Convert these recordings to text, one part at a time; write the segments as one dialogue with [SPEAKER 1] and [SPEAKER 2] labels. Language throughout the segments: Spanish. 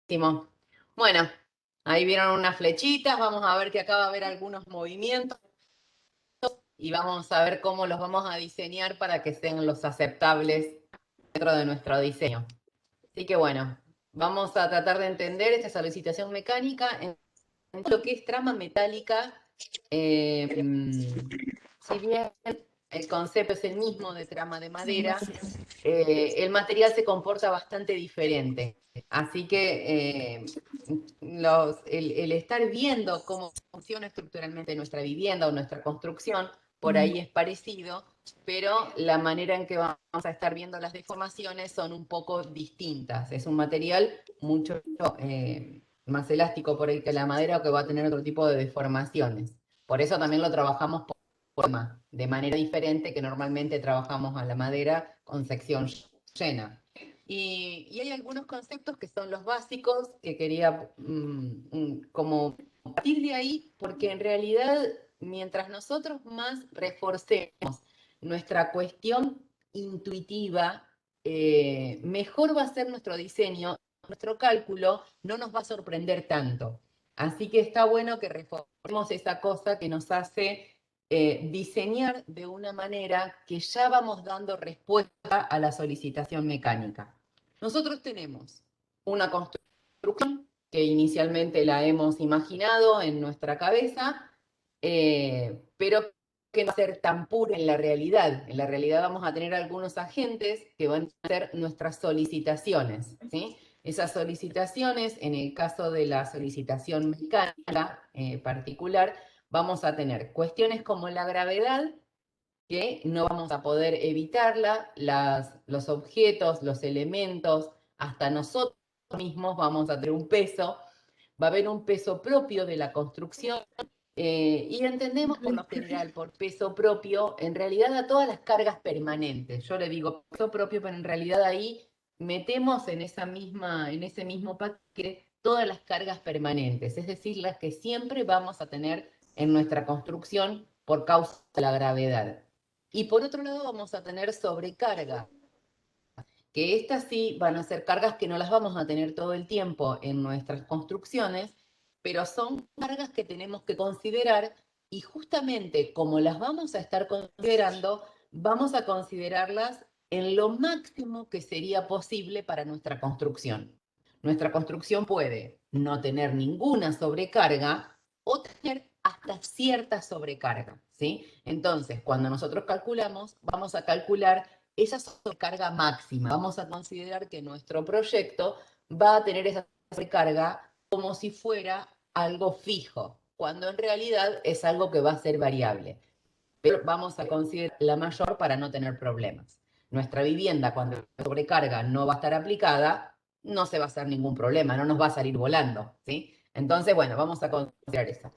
[SPEAKER 1] Buenísimo. Bueno, ahí vieron unas flechitas, vamos a ver que acá va a haber algunos movimientos y vamos a ver cómo los vamos a diseñar para que sean los aceptables dentro de nuestro diseño. Así que bueno, vamos a tratar de entender esta solicitación mecánica en lo que es trama metálica. Si bien el concepto es el mismo de trama de madera, el material se comporta bastante diferente. Así que el estar viendo cómo funciona estructuralmente nuestra vivienda o nuestra construcción, por ahí es parecido, pero la manera en que vamos a estar viendo las deformaciones son un poco distintas. Es un material mucho más elástico por ahí que la madera, o que va a tener otro tipo de deformaciones. Por eso también lo trabajamos forma, de manera diferente que normalmente trabajamos a la madera con sección llena. Y hay algunos conceptos que son los básicos que quería como partir de ahí, porque en realidad mientras nosotros más reforcemos nuestra cuestión intuitiva, mejor va a ser nuestro diseño, nuestro cálculo no nos va a sorprender tanto. Así que está bueno que reformemos esa cosa que nos hace diseñar de una manera que ya vamos dando respuesta a la solicitación mecánica. Nosotros tenemos una construcción que inicialmente la hemos imaginado en nuestra cabeza, pero que no va a ser tan pura en la realidad. En la realidad vamos a tener algunos agentes que van a ser nuestras solicitaciones, ¿sí? Esas solicitaciones, en el caso de la solicitación mecánica particular, vamos a tener cuestiones como la gravedad, que no vamos a poder evitarla, los objetos, los elementos, hasta nosotros mismos vamos a tener un peso, va a haber un peso propio de la construcción, y entendemos por lo general por peso propio en realidad a todas las cargas permanentes. Yo le digo peso propio, pero en realidad ahí metemos en ese mismo paquete todas las cargas permanentes, es decir, las que siempre vamos a tener en nuestra construcción por causa de la gravedad. Y por otro lado vamos a tener sobrecarga, que estas sí van a ser cargas que no las vamos a tener todo el tiempo en nuestras construcciones, pero son cargas que tenemos que considerar, y justamente como las vamos a estar considerando, vamos a considerarlas en lo máximo que sería posible para nuestra construcción. Nuestra construcción puede no tener ninguna sobrecarga o tener hasta cierta sobrecarga, ¿sí? Entonces, cuando nosotros calculamos, vamos a calcular esa sobrecarga máxima. Vamos a considerar que nuestro proyecto va a tener esa sobrecarga como si fuera algo fijo, cuando en realidad es algo que va a ser variable. Pero vamos a considerar la mayor para no tener problemas. Nuestra vivienda, cuando la sobrecarga no va a estar aplicada, no se va a hacer ningún problema, no nos va a salir volando, ¿sí? Entonces, bueno, vamos a considerar eso.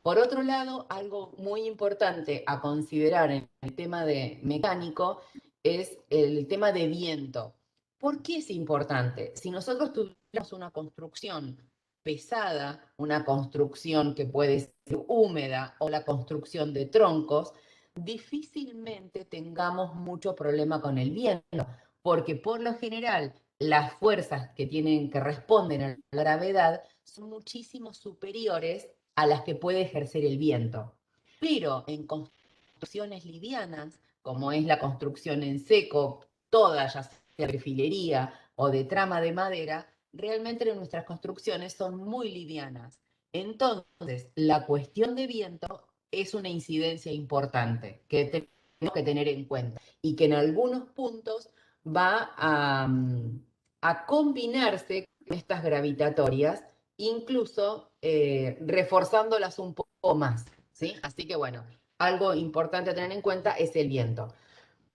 [SPEAKER 1] Por otro lado, algo muy importante a considerar en el tema de mecánico es el tema de viento. ¿Por qué es importante? Si nosotros tuviéramos una construcción pesada, una construcción que puede ser húmeda o la construcción de troncos, difícilmente tengamos mucho problema con el viento, porque por lo general las fuerzas que responden a la gravedad son muchísimo superiores a las que puede ejercer el viento. Pero en construcciones livianas, como es la construcción en seco, toda ya sea de perfilería o de trama de madera, realmente nuestras construcciones son muy livianas. Entonces, la cuestión de viento es una incidencia importante que tenemos que tener en cuenta y que en algunos puntos va a combinarse con estas gravitatorias, incluso reforzándolas un poco más, ¿sí? Así que bueno, algo importante a tener en cuenta es el viento,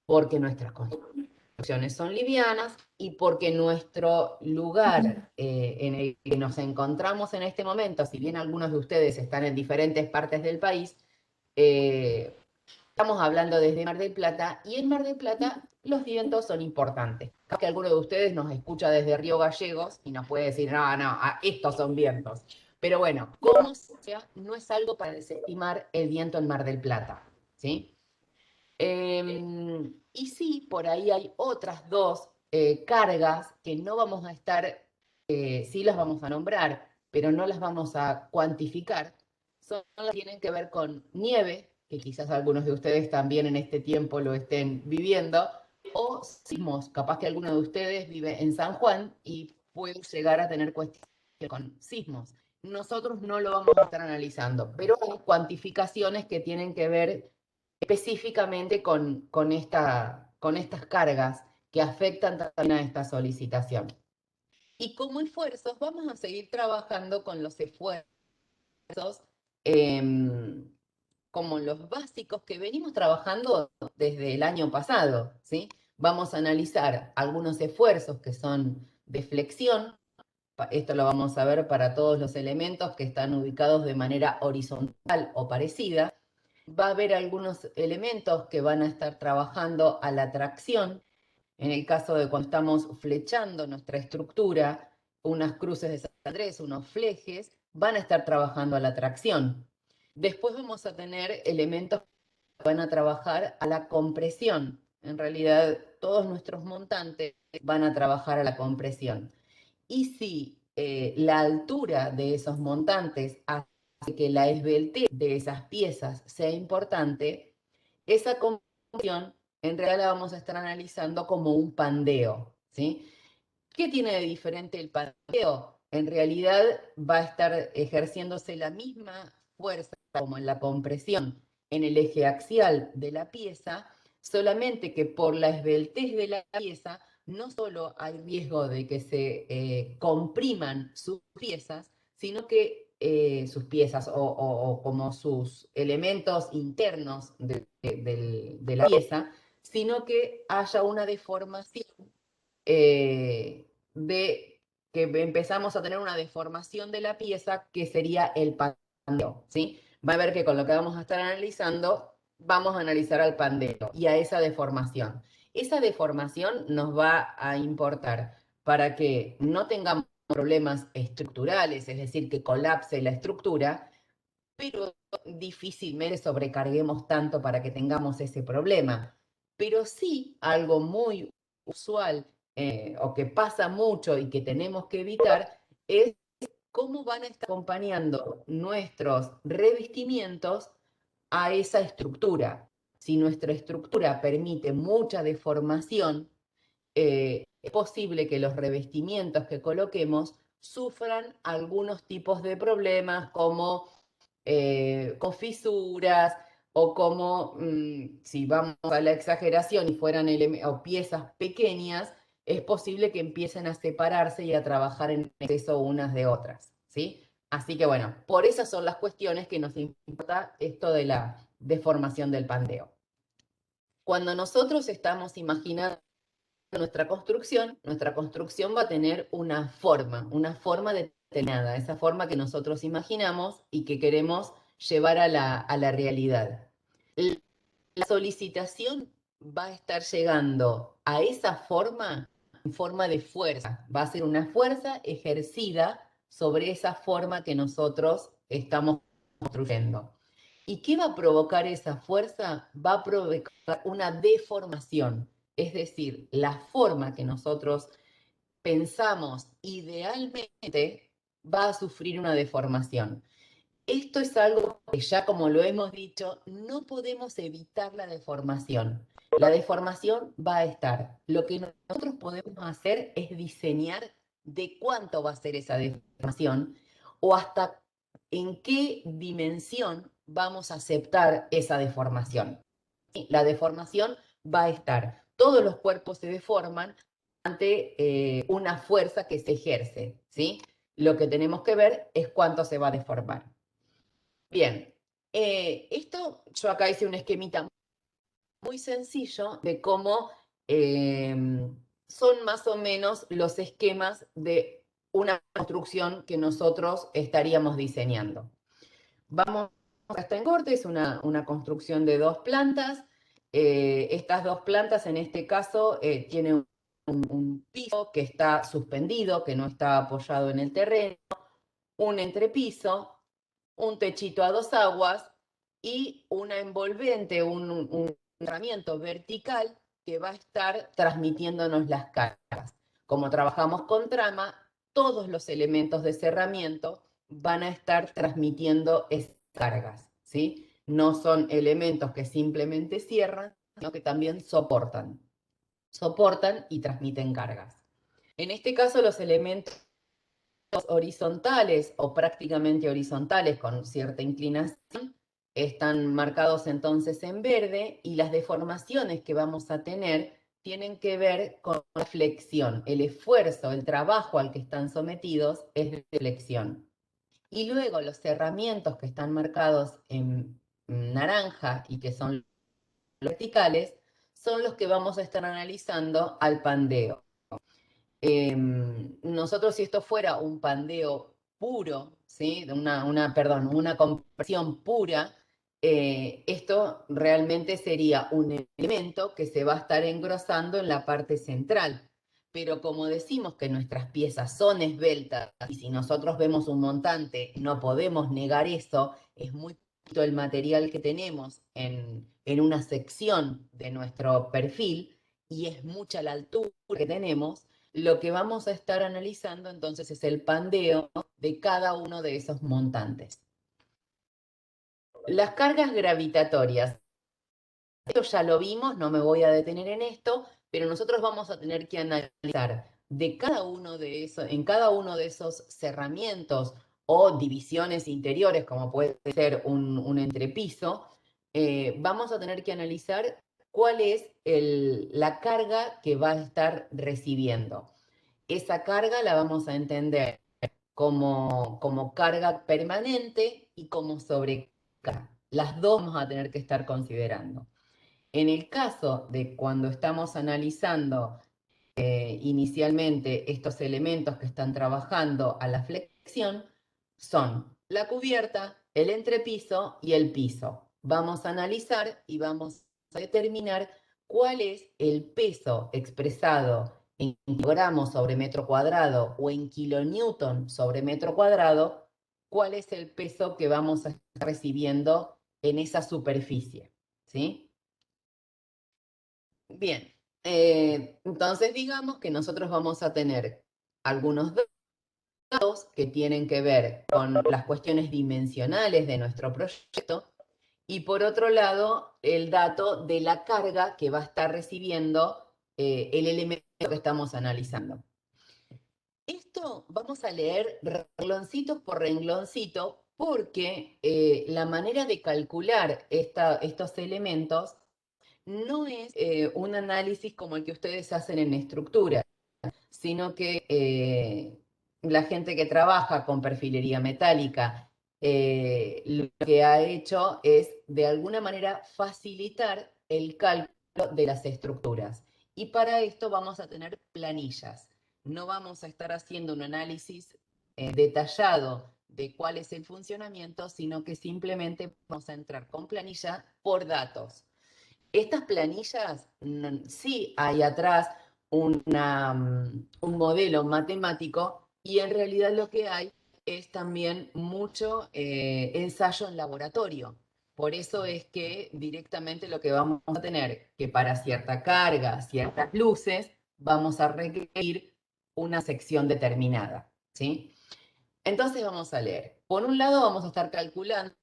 [SPEAKER 1] porque nuestras construcciones son livianas y porque nuestro lugar en el que nos encontramos en este momento, si bien algunos de ustedes están en diferentes partes del país, eh, estamos hablando desde Mar del Plata, y en Mar del Plata los vientos son importantes. Capaz que alguno de ustedes nos escucha desde Río Gallegos y nos puede decir, no, no, estos son vientos. Pero bueno, como sea, no es algo para desestimar el viento en Mar del Plata, ¿sí? Y sí, por ahí hay otras dos cargas que no vamos a estar sí las vamos a nombrar, pero no las vamos a cuantificar, son las que tienen que ver con nieve, que quizás algunos de ustedes también en este tiempo lo estén viviendo, o sismos, capaz que alguno de ustedes vive en San Juan y puede llegar a tener cuestiones con sismos. Nosotros no lo vamos a estar analizando, pero hay cuantificaciones que tienen que ver específicamente con estas cargas que afectan también a esta solicitación. Y como esfuerzos, vamos a seguir trabajando con los esfuerzos eh, como los básicos que venimos trabajando desde el año pasado, ¿sí? Vamos a analizar algunos esfuerzos que son de flexión. Esto lo vamos a ver para todos los elementos que están ubicados de manera horizontal o parecida. Va a haber algunos elementos que van a estar trabajando a la tracción. En el caso de cuando estamos flechando nuestra estructura, unas cruces de San Andrés, unos flejes, van a estar trabajando a la tracción. Después vamos a tener elementos que van a trabajar a la compresión. En realidad, todos nuestros montantes van a trabajar a la compresión. Y si la altura de esos montantes hace que la esbeltez de esas piezas sea importante, esa compresión en realidad la vamos a estar analizando como un pandeo, ¿sí? ¿Qué tiene de diferente el pandeo? En realidad va a estar ejerciéndose la misma fuerza como en la compresión en el eje axial de la pieza, solamente que por la esbeltez de la pieza no solo hay riesgo de que se compriman sus piezas, sino que sus piezas o como sus elementos internos de la pieza, sino que haya una deformación de que empezamos a tener una deformación de la pieza que sería el pandeo, ¿sí? Va a ver que con lo que vamos a estar analizando, vamos a analizar al pandeo y a esa deformación. Esa deformación nos va a importar para que no tengamos problemas estructurales, es decir, que colapse la estructura, pero difícilmente sobrecarguemos tanto para que tengamos ese problema. Pero sí, algo muy usual o que pasa mucho y que tenemos que evitar es cómo van a estar acompañando nuestros revestimientos a esa estructura. Si nuestra estructura permite mucha deformación, es posible que los revestimientos que coloquemos sufran algunos tipos de problemas como con fisuras o como, si vamos a la exageración y fueran o piezas pequeñas, es posible que empiecen a separarse y a trabajar en exceso unas de otras, ¿sí? Así que bueno, por esas son las cuestiones que nos importa esto de la deformación del pandeo. Cuando nosotros estamos imaginando nuestra construcción va a tener una forma determinada, esa forma que nosotros imaginamos y que queremos llevar a la realidad. La solicitación va a estar llegando a esa forma en forma de fuerza, va a ser una fuerza ejercida sobre esa forma que nosotros estamos construyendo. ¿Y qué va a provocar esa fuerza? Va a provocar una deformación, es decir, la forma que nosotros pensamos idealmente va a sufrir una deformación. Esto es algo que ya como lo hemos dicho, no podemos evitar la deformación. La deformación va a estar. Lo que nosotros podemos hacer es diseñar de cuánto va a ser esa deformación o hasta en qué dimensión vamos a aceptar esa deformación. La deformación va a estar. Todos los cuerpos se deforman ante una fuerza que se ejerce, ¿sí? Lo que tenemos que ver es cuánto se va a deformar. Bien, esto yo acá hice un esquemita muy sencillo de cómo son más o menos los esquemas de una construcción que nosotros estaríamos diseñando. Vamos, acá en corte, es una construcción de 2 plantas. Estas 2 plantas, en este caso, tienen un piso que está suspendido, que no está apoyado en el terreno, un entrepiso, un techito a 2 aguas y una envolvente, un herramienta vertical que va a estar transmitiéndonos las cargas. Como trabajamos con trama, todos los elementos de cerramiento van a estar transmitiendo esas cargas, ¿sí? No son elementos que simplemente cierran, sino que también soportan y transmiten cargas. En este caso, los elementos horizontales o prácticamente horizontales con cierta inclinación están marcados entonces en verde, y las deformaciones que vamos a tener tienen que ver con la flexión. El esfuerzo, el trabajo al que están sometidos es de flexión. Y luego los cerramientos que están marcados en naranja y que son verticales son los que vamos a estar analizando al pandeo. Nosotros, si esto fuera un pandeo puro, ¿sí? Una compresión pura, esto realmente sería un elemento que se va a estar engrosando en la parte central. Pero como decimos que nuestras piezas son esbeltas, y si nosotros vemos un montante, no podemos negar eso, es muy poquito el material que tenemos en una sección de nuestro perfil, y es mucha la altura que tenemos. Lo que vamos a estar analizando entonces es el pandeo de cada uno de esos montantes. Las cargas gravitatorias. Esto ya lo vimos, no me voy a detener en esto, pero nosotros vamos a tener que analizar de cada uno de esos, en cada uno de esos cerramientos o divisiones interiores, como puede ser un entrepiso, vamos a tener que analizar cuál es la carga que va a estar recibiendo. Esa carga la vamos a entender como carga permanente y como sobrecarga. Las dos vamos a tener que estar considerando. En el caso de cuando estamos analizando inicialmente estos elementos que están trabajando a la flexión, son la cubierta, el entrepiso y el piso. Vamos a analizar y vamos a determinar cuál es el peso expresado en kilogramos sobre metro cuadrado o en kilonewton sobre metro cuadrado, cuál es el peso que vamos a estar recibiendo en esa superficie, ¿sí? Bien, entonces digamos que nosotros vamos a tener algunos datos que tienen que ver con las cuestiones dimensionales de nuestro proyecto, y por otro lado el dato de la carga que va a estar recibiendo el elemento que estamos analizando. Esto vamos a leer rengloncito por rengloncito, porque la manera de calcular estos elementos no es un análisis como el que ustedes hacen en estructura, sino que la gente que trabaja con perfilería metálica lo que ha hecho es de alguna manera facilitar el cálculo de las estructuras. Y para esto vamos a tener planillas. No vamos a estar haciendo un análisis detallado de cuál es el funcionamiento, sino que simplemente vamos a entrar con planilla por datos. Estas planillas, sí hay atrás un modelo matemático, y en realidad lo que hay es también mucho ensayo en laboratorio. Por eso es que directamente lo que vamos a tener, que para cierta carga, ciertas luces, vamos a requerir una sección determinada, ¿sí? Entonces vamos a leer. Por un lado vamos a estar calculando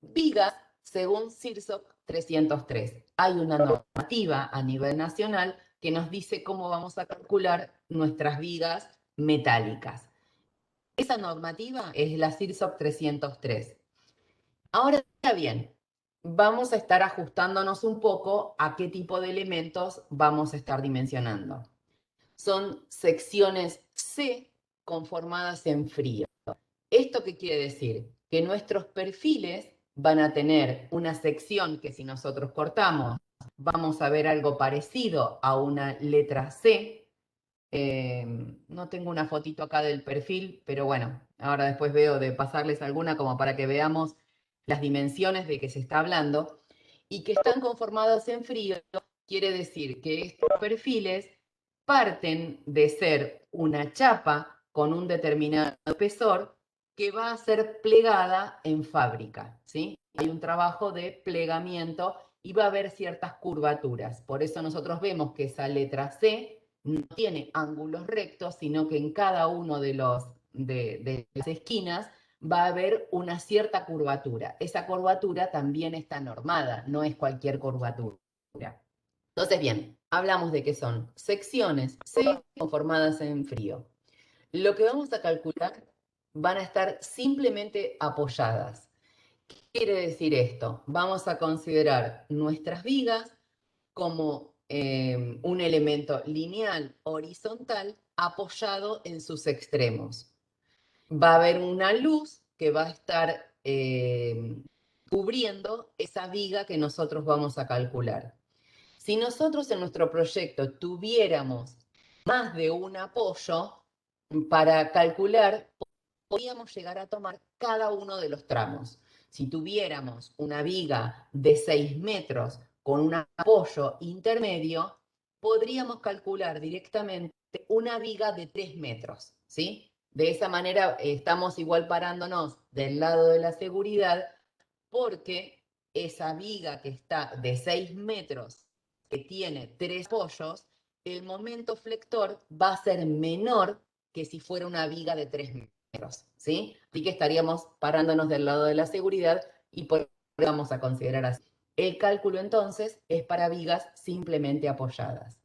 [SPEAKER 1] vigas según CIRSOC 303. Hay una normativa a nivel nacional que nos dice cómo vamos a calcular nuestras vigas metálicas. Esa normativa es la CIRSOC 303. Ahora bien, vamos a estar ajustándonos un poco a qué tipo de elementos vamos a estar dimensionando. Son secciones C conformadas en frío. ¿Esto qué quiere decir? Que nuestros perfiles van a tener una sección que, si nosotros cortamos, vamos a ver algo parecido a una letra C. No tengo una fotito acá del perfil, pero bueno, ahora después veo de pasarles alguna como para que veamos las dimensiones de que se está hablando. Y que están conformados en frío quiere decir que estos perfiles parten de ser una chapa con un determinado espesor que va a ser plegada en fábrica, ¿sí? Hay un trabajo de plegamiento y va a haber ciertas curvaturas. Por eso nosotros vemos que esa letra C no tiene ángulos rectos, sino que en cada uno de las esquinas va a haber una cierta curvatura. Esa curvatura también está normada, no es cualquier curvatura. Entonces, bien, hablamos de que son secciones C conformadas en frío. Lo que vamos a calcular van a estar simplemente apoyadas. ¿Qué quiere decir esto? Vamos a considerar nuestras vigas como un elemento lineal horizontal apoyado en sus extremos. Va a haber una luz que va a estar cubriendo esa viga que nosotros vamos a calcular. Si nosotros en nuestro proyecto tuviéramos más de un apoyo, para calcular, podríamos llegar a tomar cada uno de los tramos. Si tuviéramos una viga de 6 metros con un apoyo intermedio, podríamos calcular directamente una viga de 3 metros, ¿sí? De esa manera estamos igual parándonos del lado de la seguridad, porque esa viga que está de 6 metros, que tiene 3 apoyos, el momento flector va a ser menor que si fuera una viga de 3 metros, ¿sí? Así que estaríamos parándonos del lado de la seguridad y por eso vamos a considerar así. El cálculo entonces es para vigas simplemente apoyadas.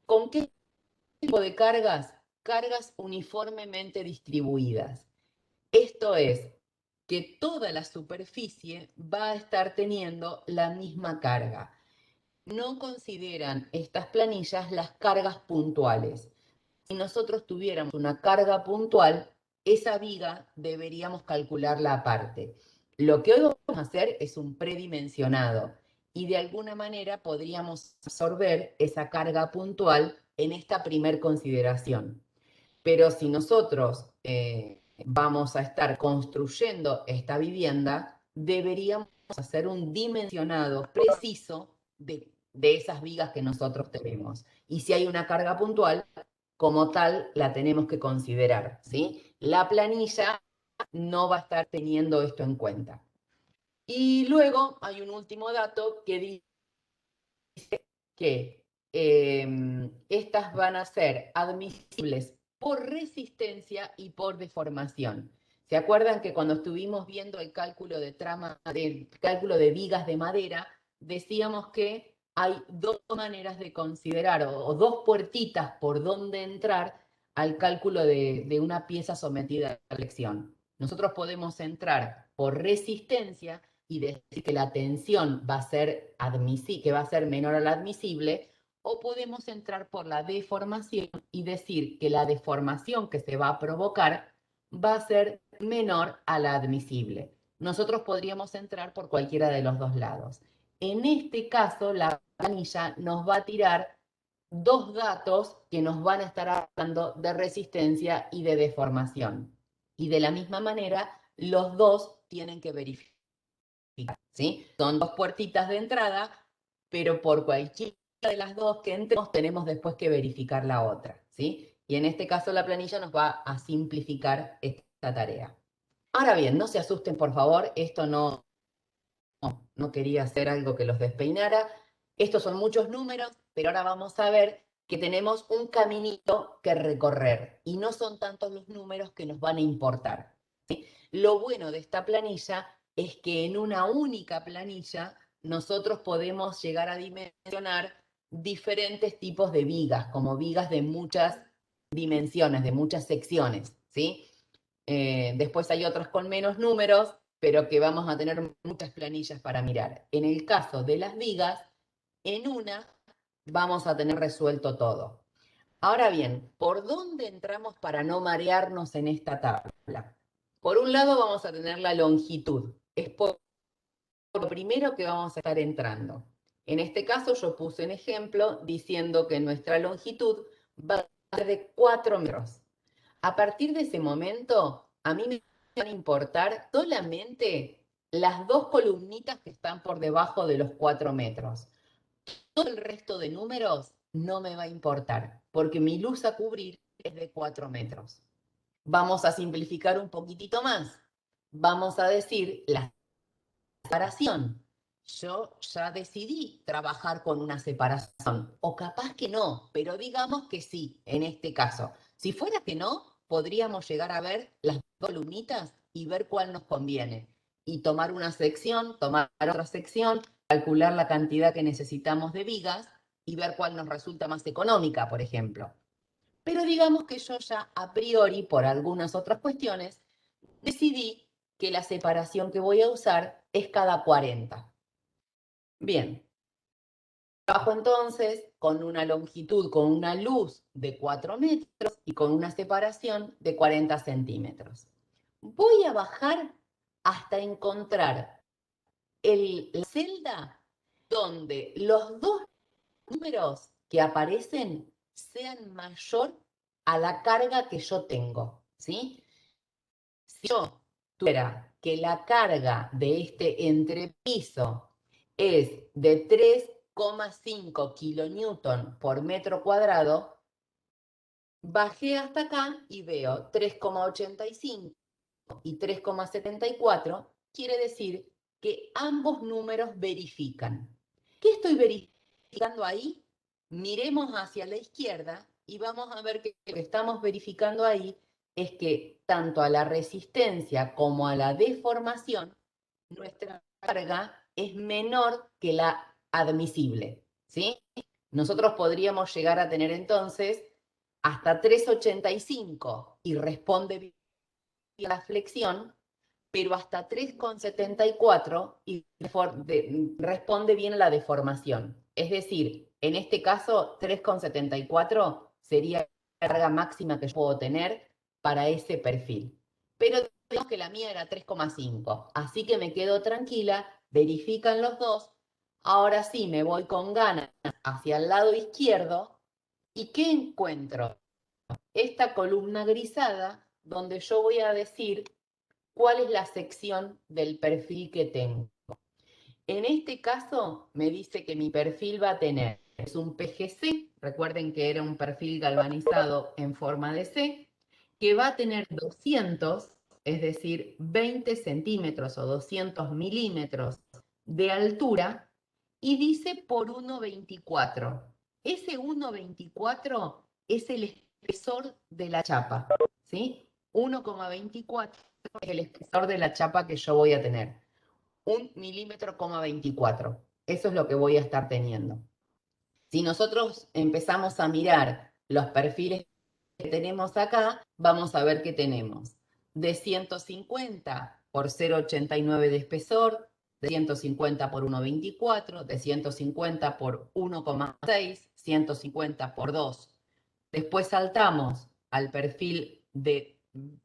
[SPEAKER 1] ¿Con qué tipo de cargas? Cargas uniformemente distribuidas. Esto es que toda la superficie va a estar teniendo la misma carga. No consideran estas planillas las cargas puntuales. Si nosotros tuviéramos una carga puntual, esa viga deberíamos calcularla aparte. Lo que hoy vamos a hacer es un predimensionado y de alguna manera podríamos absorber esa carga puntual en esta primer consideración. Pero si nosotros vamos a estar construyendo esta vivienda, deberíamos hacer un dimensionado preciso de esas vigas que nosotros tenemos. Y si hay una carga puntual, como tal, la tenemos que considerar, ¿sí? La planilla no va a estar teniendo esto en cuenta. Y luego hay un último dato que dice que estas van a ser admisibles por resistencia y por deformación. ¿Se acuerdan que cuando estuvimos viendo el cálculo de cálculo de vigas de madera, decíamos que hay dos maneras de considerar o dos puertitas por donde entrar al cálculo de una pieza sometida a flexión? Nosotros podemos entrar por resistencia y decir que la tensión va a ser que va a ser menor a la admisible, o podemos entrar por la deformación y decir que la deformación que se va a provocar va a ser menor a la admisible. Nosotros podríamos entrar por cualquiera de los dos lados. En este caso, la planilla nos va a tirar dos datos que nos van a estar hablando de resistencia y de deformación. Y de la misma manera, los dos tienen que verificar, ¿sí? Son dos puertitas de entrada, pero por cualquiera de las dos que entremos tenemos después que verificar la otra, ¿sí? Y en este caso la planilla nos va a simplificar esta tarea. Ahora bien, no se asusten por favor, esto no quería hacer algo que los despeinara. Estos son muchos números, pero ahora vamos a ver que tenemos un caminito que recorrer y no son tantos los números que nos van a importar, ¿sí? Lo bueno de esta planilla es que en una única planilla nosotros podemos llegar a dimensionar diferentes tipos de vigas, como vigas de muchas dimensiones, de muchas secciones, ¿sí? Después hay otros con menos números, pero que vamos a tener muchas planillas para mirar. En el caso de las vigas, en una vamos a tener resuelto todo. Ahora bien, ¿por dónde entramos para no marearnos en esta tabla? Por un lado vamos a tener la longitud. Es por lo primero que vamos a estar entrando. En este caso yo puse un ejemplo diciendo que nuestra longitud va a ser de 4 metros. A partir de ese momento, a mí me van a importar solamente las dos columnitas que están por debajo de los 4 metros. Todo el resto de números no me va a importar, porque mi luz a cubrir es de 4 metros. Vamos a simplificar un poquitito más. Vamos a decir la separación. yo ya decidí trabajar con una separación, o capaz que no, pero digamos que sí, en este caso. Si fuera que no, podríamos llegar a ver las columnitas y ver cuál nos conviene. Y tomar una sección, tomar otra sección, calcular la cantidad que necesitamos de vigas y ver cuál nos resulta más económica, por ejemplo. Pero digamos que yo ya a priori, por algunas otras cuestiones, decidí que la separación que voy a usar es cada 40. Bien, trabajo entonces con una longitud, con una luz de 4 metros y con una separación de 40 centímetros. Voy a bajar hasta encontrar la celda donde los dos números que aparecen sean mayor a la carga que yo tengo, ¿sí? Si yo tuviera que la carga de este entrepiso es de 3,5 kilonewton por metro cuadrado, bajé hasta acá y veo 3,85 y 3,74, quiere decir que ambos números verifican. ¿Qué estoy verificando ahí? Miremos hacia la izquierda y vamos a ver que lo que estamos verificando ahí es que tanto a la resistencia como a la deformación, nuestra carga es menor que la admisible, ¿sí? Nosotros podríamos llegar a tener entonces hasta 3,85 y responde bien la flexión, pero hasta 3,74 y responde bien a la deformación. Es decir, en este caso, 3,74 sería la carga máxima que yo puedo tener para ese perfil. Pero digamos que la mía era 3,5, así que me quedo tranquila, verifican los dos. Ahora sí, me voy con ganas hacia el lado izquierdo. ¿Y qué encuentro? Esta columna grisada donde yo voy a decir cuál es la sección del perfil que tengo. En este caso me dice que mi perfil va a tener, es un PGC, recuerden que era un perfil galvanizado en forma de C, que va a tener 200, es decir, 20 centímetros o 200 milímetros de altura, y dice por 1,24. Ese 1,24 es el espesor de la chapa, ¿sí? 1,24 es el espesor de la chapa que yo voy a tener. 1,24 milímetros. Eso es lo que voy a estar teniendo. Si nosotros empezamos a mirar los perfiles que tenemos acá, vamos a ver que tenemos de 150 por 0,89 de espesor, de 150 por 1,24, de 150 por 1,6, 150 por 2. Después saltamos al perfil de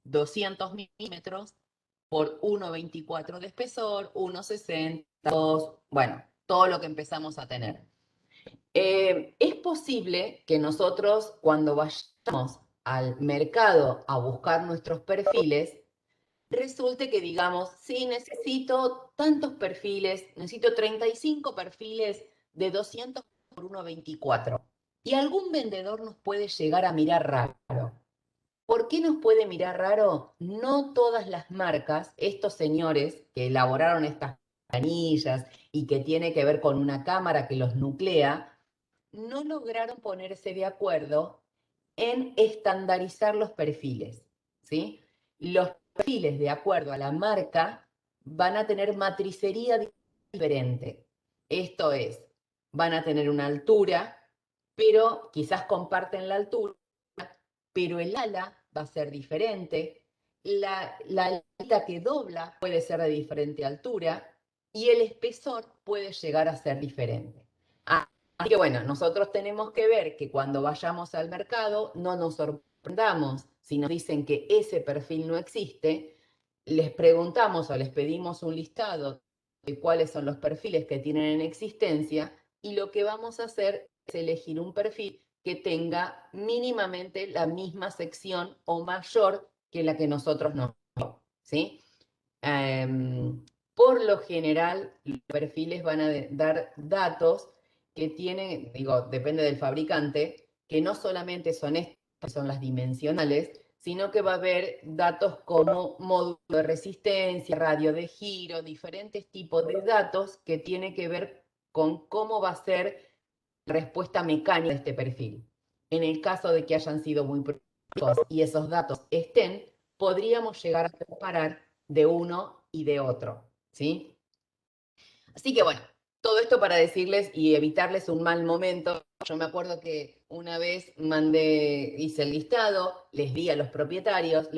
[SPEAKER 1] 200 milímetros por 1,24 de espesor, 1,60, 2, bueno, todo lo que empezamos a tener. Es posible que nosotros cuando vayamos al mercado a buscar nuestros perfiles, resulte que digamos, sí, necesito tantos perfiles, necesito 35 perfiles de 200 por 1,24. Y algún vendedor nos puede llegar a mirar raro. ¿Por qué nos puede mirar raro? No todas las marcas, estos señores que elaboraron estas anillas y que tiene que ver con una cámara que los nuclea, no lograron ponerse de acuerdo en estandarizar los perfiles, ¿sí? Los perfiles, de acuerdo a la marca, van a tener matricería diferente. Esto es, van a tener una altura, pero quizás comparten la altura, pero el ala va a ser diferente, la alita que dobla puede ser de diferente altura y el espesor puede llegar a ser diferente. Así que bueno, nosotros tenemos que ver que cuando vayamos al mercado no nos sorprendamos si nos dicen que ese perfil no existe, les preguntamos o les pedimos un listado de cuáles son los perfiles que tienen en existencia y lo que vamos a hacer es elegir un perfil que tenga mínimamente la misma sección o mayor que la que nosotros nos, ¿sí? Por lo general, los perfiles van a dar datos que tienen, digo, depende del fabricante, que no solamente son estas, son las dimensionales, sino que va a haber datos como módulo de resistencia, radio de giro, diferentes tipos de datos que tienen que ver con cómo va a ser la respuesta mecánica de este perfil. En el caso de que hayan sido muy productivos y esos datos estén, podríamos llegar a comparar de uno y de otro, ¿sí? Así que bueno, todo esto para decirles y evitarles un mal momento. Yo me acuerdo que una vez hice el listado, les di a los propietarios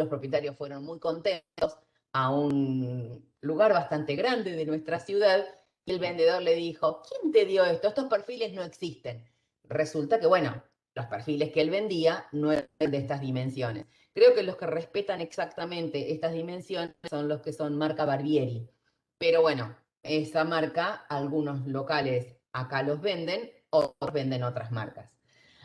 [SPEAKER 1] fueron muy contentos a un lugar bastante grande de nuestra ciudad, y el vendedor le dijo: ¿quién te dio esto? Estos perfiles no existen. Resulta que, bueno, los perfiles que él vendía no eran de estas dimensiones. Creo que los que respetan exactamente estas dimensiones son los que son marca Barbieri. Pero bueno, esa marca, algunos locales acá los venden, otros venden otras marcas.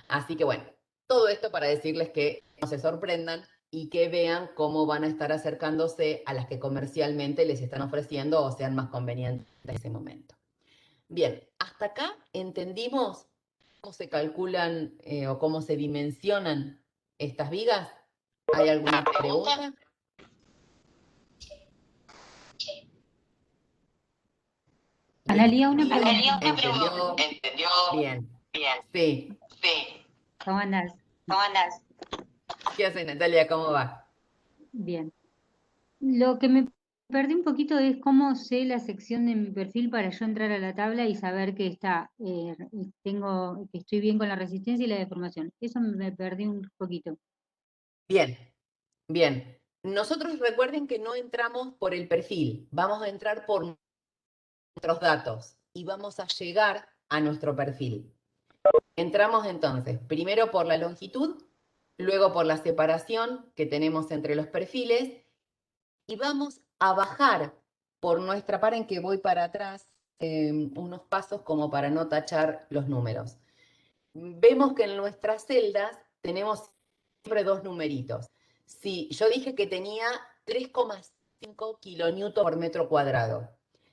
[SPEAKER 1] Así que bueno, todo esto para decirles que no se sorprendan y que vean cómo van a estar acercándose a las que comercialmente les están ofreciendo o sean más convenientes en ese momento. Bien, hasta acá entendimos cómo se calculan o cómo se dimensionan estas vigas. ¿Hay alguna pregunta?
[SPEAKER 2] Analía, una pregunta.
[SPEAKER 1] ¿Entendió? Bien. Sí.
[SPEAKER 2] ¿Cómo andás?
[SPEAKER 1] ¿Qué haces, Natalia? ¿Cómo va?
[SPEAKER 2] Bien. Lo que me perdí un poquito es cómo sé la sección de mi perfil para yo entrar a la tabla y saber que que estoy bien con la resistencia y la deformación. Eso me perdí un poquito.
[SPEAKER 1] Bien, bien. Nosotros recuerden que no entramos por el perfil, vamos a entrar por nuestros datos y vamos a llegar a nuestro perfil. Entramos entonces primero por la longitud, luego por la separación que tenemos entre los perfiles, y vamos a bajar por nuestra par, en que voy para atrás unos pasos como para no tachar los números. Vemos que en nuestras celdas tenemos siempre dos numeritos. Si yo dije que tenía 3,5 kilonewton por metro cuadrado.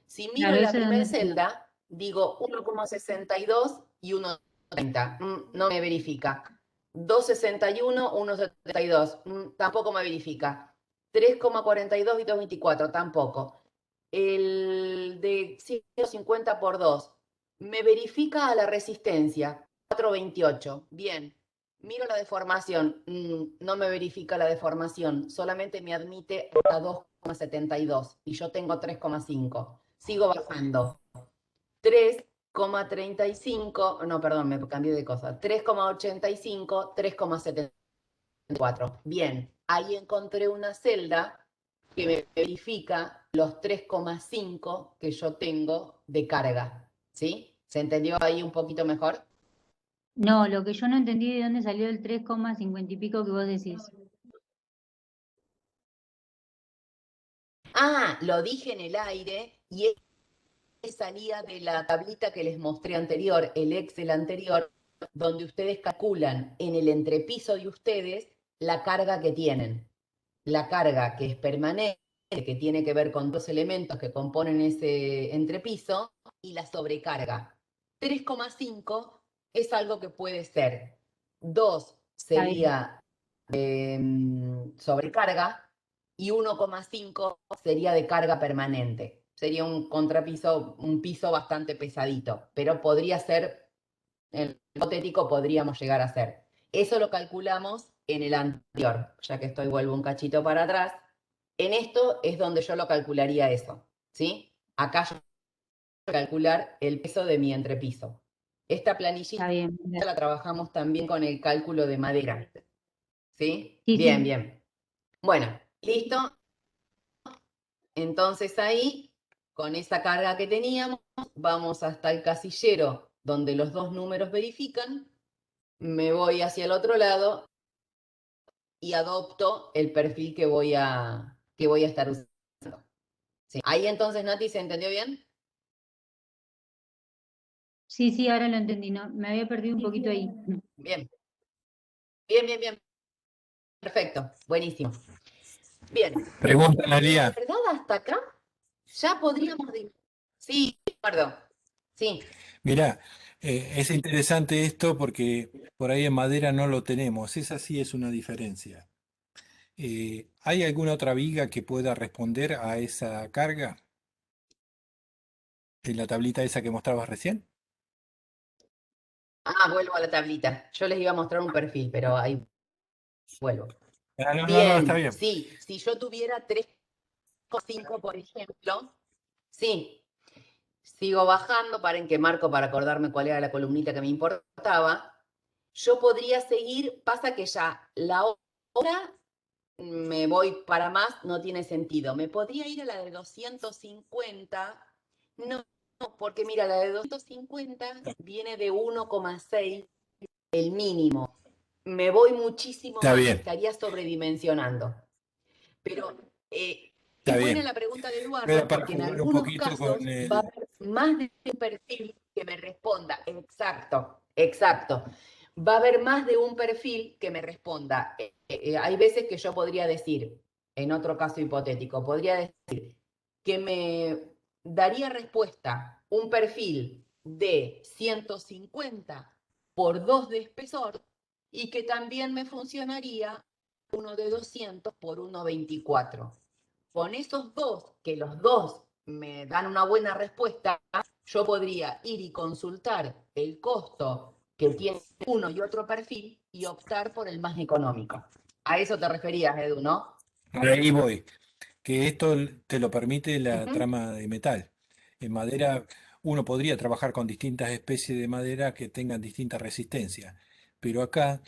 [SPEAKER 1] Si miro
[SPEAKER 2] Claro,
[SPEAKER 1] la
[SPEAKER 2] eso es
[SPEAKER 1] primera
[SPEAKER 2] donde salió.
[SPEAKER 1] celda, digo 1,62 y 1,30. No me verifica. 2,61, 1,72. Tampoco me verifica. 3,42 y 2,24. Tampoco. El de 150 por 2 me verifica a la resistencia. 4,28. Bien. Miro la deformación. No me verifica la deformación. Solamente me admite a 2,72 y yo tengo 3,5. Sigo bajando. 3,35. No, perdón, me cambié de cosa. 3,85, 3,74. Bien. Ahí encontré una celda que me verifica los 3,5 que yo tengo de carga. ¿Sí? ¿Se entendió ahí un poquito mejor?
[SPEAKER 2] No, lo que yo no entendí de dónde salió el 3,50 y pico que vos decís.
[SPEAKER 1] Ah, lo dije en el aire y salía de la tablita que les mostré anterior, el Excel anterior, donde ustedes calculan en el entrepiso de ustedes la carga que tienen. La carga que es permanente, que tiene que ver con dos elementos que componen ese entrepiso, y la sobrecarga. 3,5 es algo que puede ser. 2
[SPEAKER 2] Está bien.
[SPEAKER 1] sería sobrecarga y 1,5 sería de carga permanente. Sería un contrapiso, un piso bastante pesadito, pero podría ser, en el hipotético podríamos llegar a ser. Eso lo calculamos en el anterior, ya que vuelvo un cachito para atrás. En esto es donde yo lo calcularía eso, ¿sí? Acá yo voy a calcular el peso de mi entrepiso. Esta planillita
[SPEAKER 2] Está bien.
[SPEAKER 1] la trabajamos también con el cálculo de madera, ¿sí?
[SPEAKER 2] Sí,
[SPEAKER 1] Bien,
[SPEAKER 2] sí.
[SPEAKER 1] bien. Bueno, listo. Entonces ahí, con esa carga que teníamos, vamos hasta el casillero donde los dos números verifican, me voy hacia el otro lado y adopto el perfil que voy a estar usando. Sí. Ahí entonces, Nati, ¿se entendió bien?
[SPEAKER 2] Sí, sí, ahora lo entendí. No, me había perdido un poquito ahí.
[SPEAKER 1] Bien, bien, bien, bien. Perfecto, buenísimo. Bien,
[SPEAKER 3] Pregunta,
[SPEAKER 1] la
[SPEAKER 3] Analía.
[SPEAKER 1] verdad hasta acá ya podríamos... Sí, perdón. Sí,
[SPEAKER 3] Mirá, es interesante esto porque por ahí en madera no lo tenemos. Esa sí es una diferencia. ¿Hay alguna otra viga que pueda responder a esa carga en la tablita esa que mostrabas recién?
[SPEAKER 1] Vuelvo a la tablita. Yo les iba a mostrar un perfil, pero ahí vuelvo.
[SPEAKER 3] Ah, no, no, no, está
[SPEAKER 1] Bien,
[SPEAKER 3] bien.
[SPEAKER 1] sí, si yo tuviera 3,5, por ejemplo, sí, sigo bajando, paren que marco para acordarme cuál era la columnita que me importaba. Yo podría seguir, pasa que ya la hora me voy para más, no tiene sentido. Me podría ir a la de 250, no, porque mira, la de 250 viene de 1,6, el mínimo. Me voy muchísimo
[SPEAKER 3] Está
[SPEAKER 1] más,
[SPEAKER 3] bien,
[SPEAKER 1] estaría sobredimensionando. Pero
[SPEAKER 3] está
[SPEAKER 1] es buena
[SPEAKER 3] bien.
[SPEAKER 1] la pregunta de
[SPEAKER 3] Era
[SPEAKER 1] Eduardo,
[SPEAKER 3] para
[SPEAKER 1] porque en
[SPEAKER 3] jugar un
[SPEAKER 1] algunos
[SPEAKER 3] poquito con
[SPEAKER 1] casos va a
[SPEAKER 3] el...
[SPEAKER 1] haber más de un perfil que me responda. Exacto, exacto. Va a haber más de un perfil que me responda. Hay veces que yo podría decir, en otro caso hipotético, podría decir que me daría respuesta un perfil de 150 por 2 de espesor y que también me funcionaría uno de 200 por 1,24. Con esos dos, que los dos me dan una buena respuesta, yo podría ir y consultar el costo que tiene uno y otro perfil y optar por el más económico. A eso te referías, Edu, ¿no?
[SPEAKER 3] Ahí voy. Que esto te lo permite la
[SPEAKER 1] Ujú.
[SPEAKER 3] trama de metal. En madera, uno podría trabajar con distintas especies de madera que tengan distinta resistencia, pero acá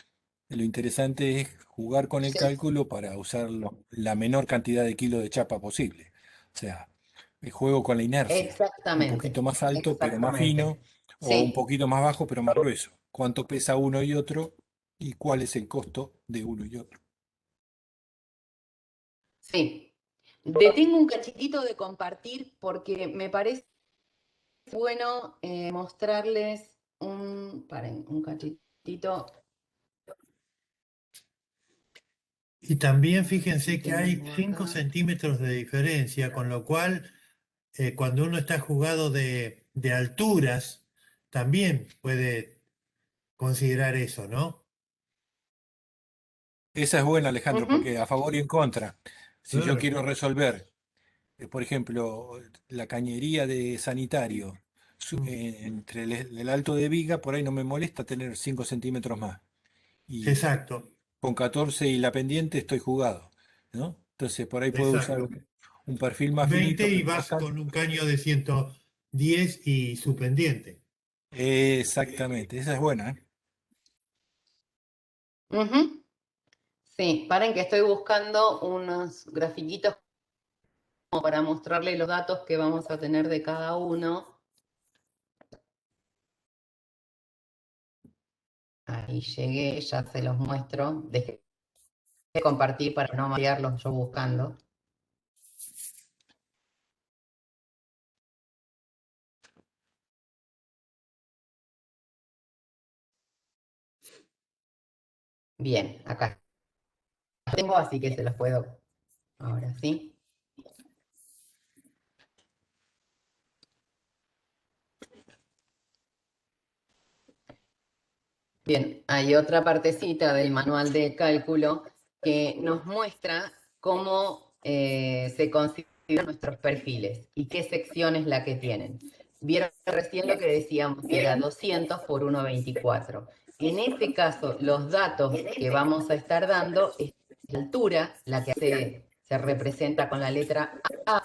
[SPEAKER 3] lo interesante es jugar con el
[SPEAKER 1] Sí,
[SPEAKER 3] cálculo para usar la menor cantidad de kilos de chapa posible. O sea, el juego con la inercia, un
[SPEAKER 1] exactamente,
[SPEAKER 3] poquito más alto pero más
[SPEAKER 1] exactamente.
[SPEAKER 3] fino, o un
[SPEAKER 1] Sí,
[SPEAKER 3] poquito más bajo pero más grueso. ¿Cuánto pesa uno y otro? ¿Y cuál es el costo de uno y otro?
[SPEAKER 1] sí. Detengo un cachitito de compartir porque me parece bueno mostrarles paren, un cachitito.
[SPEAKER 4] Y también
[SPEAKER 1] Y
[SPEAKER 4] fíjense que hay
[SPEAKER 1] tengo
[SPEAKER 4] 5
[SPEAKER 1] acá.
[SPEAKER 4] centímetros de diferencia, con lo cual cuando uno está jugado de alturas, también puede considerar eso, ¿no?
[SPEAKER 3] Esa es buena, Alejandro,
[SPEAKER 1] Ujú.
[SPEAKER 3] porque a favor y en contra. Si yo
[SPEAKER 4] Claro.
[SPEAKER 3] quiero resolver, por ejemplo, la cañería de sanitario
[SPEAKER 4] Mm.
[SPEAKER 3] entre el alto de viga, por ahí no me molesta tener 5 centímetros más. Y
[SPEAKER 4] Exacto,
[SPEAKER 3] con 14 y la pendiente estoy jugado, ¿no? Entonces por ahí puedo usar
[SPEAKER 4] exacto.
[SPEAKER 3] un perfil más
[SPEAKER 4] 20
[SPEAKER 3] finito,
[SPEAKER 4] y
[SPEAKER 3] pero
[SPEAKER 4] vas
[SPEAKER 3] bastante.
[SPEAKER 4] con un caño de 110 y su pendiente.
[SPEAKER 3] Exactamente, esa es buena, ¿eh?
[SPEAKER 1] Ujú. Sí, paren que estoy buscando unos grafiquitos como para mostrarles los datos que vamos a tener de cada uno. Ahí llegué, ya se los muestro. Dejé de compartir para no marearlos yo buscando. Bien, acá los tengo, así que se los puedo ahora sí. Bien, hay otra partecita del manual de cálculo que nos muestra cómo se consideran nuestros perfiles y qué sección es la que tienen. Vieron recién lo que decíamos, que era 200 por 1,24. En este caso, los datos que vamos a estar dando es la altura, la que se representa con la letra A,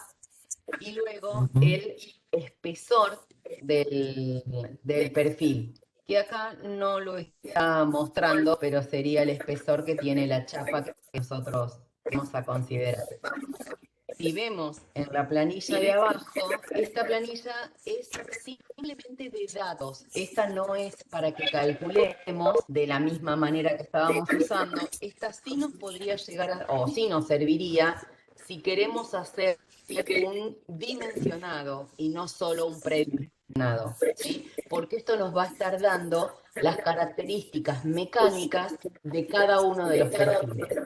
[SPEAKER 1] y luego
[SPEAKER 4] Ujú.
[SPEAKER 1] el espesor del perfil, que acá no lo está mostrando, pero sería el espesor que tiene la chapa que nosotros vamos a considerar. Si vemos en la planilla de abajo, esta planilla es simplemente de datos. Esta no es para que calculemos de la misma manera que estábamos usando. Esta sí nos podría llegar o sí nos serviría si queremos hacer un dimensionado y no solo un predimensionado, ¿sí? Porque esto nos va a estar dando las características mecánicas de cada uno de los perfiles.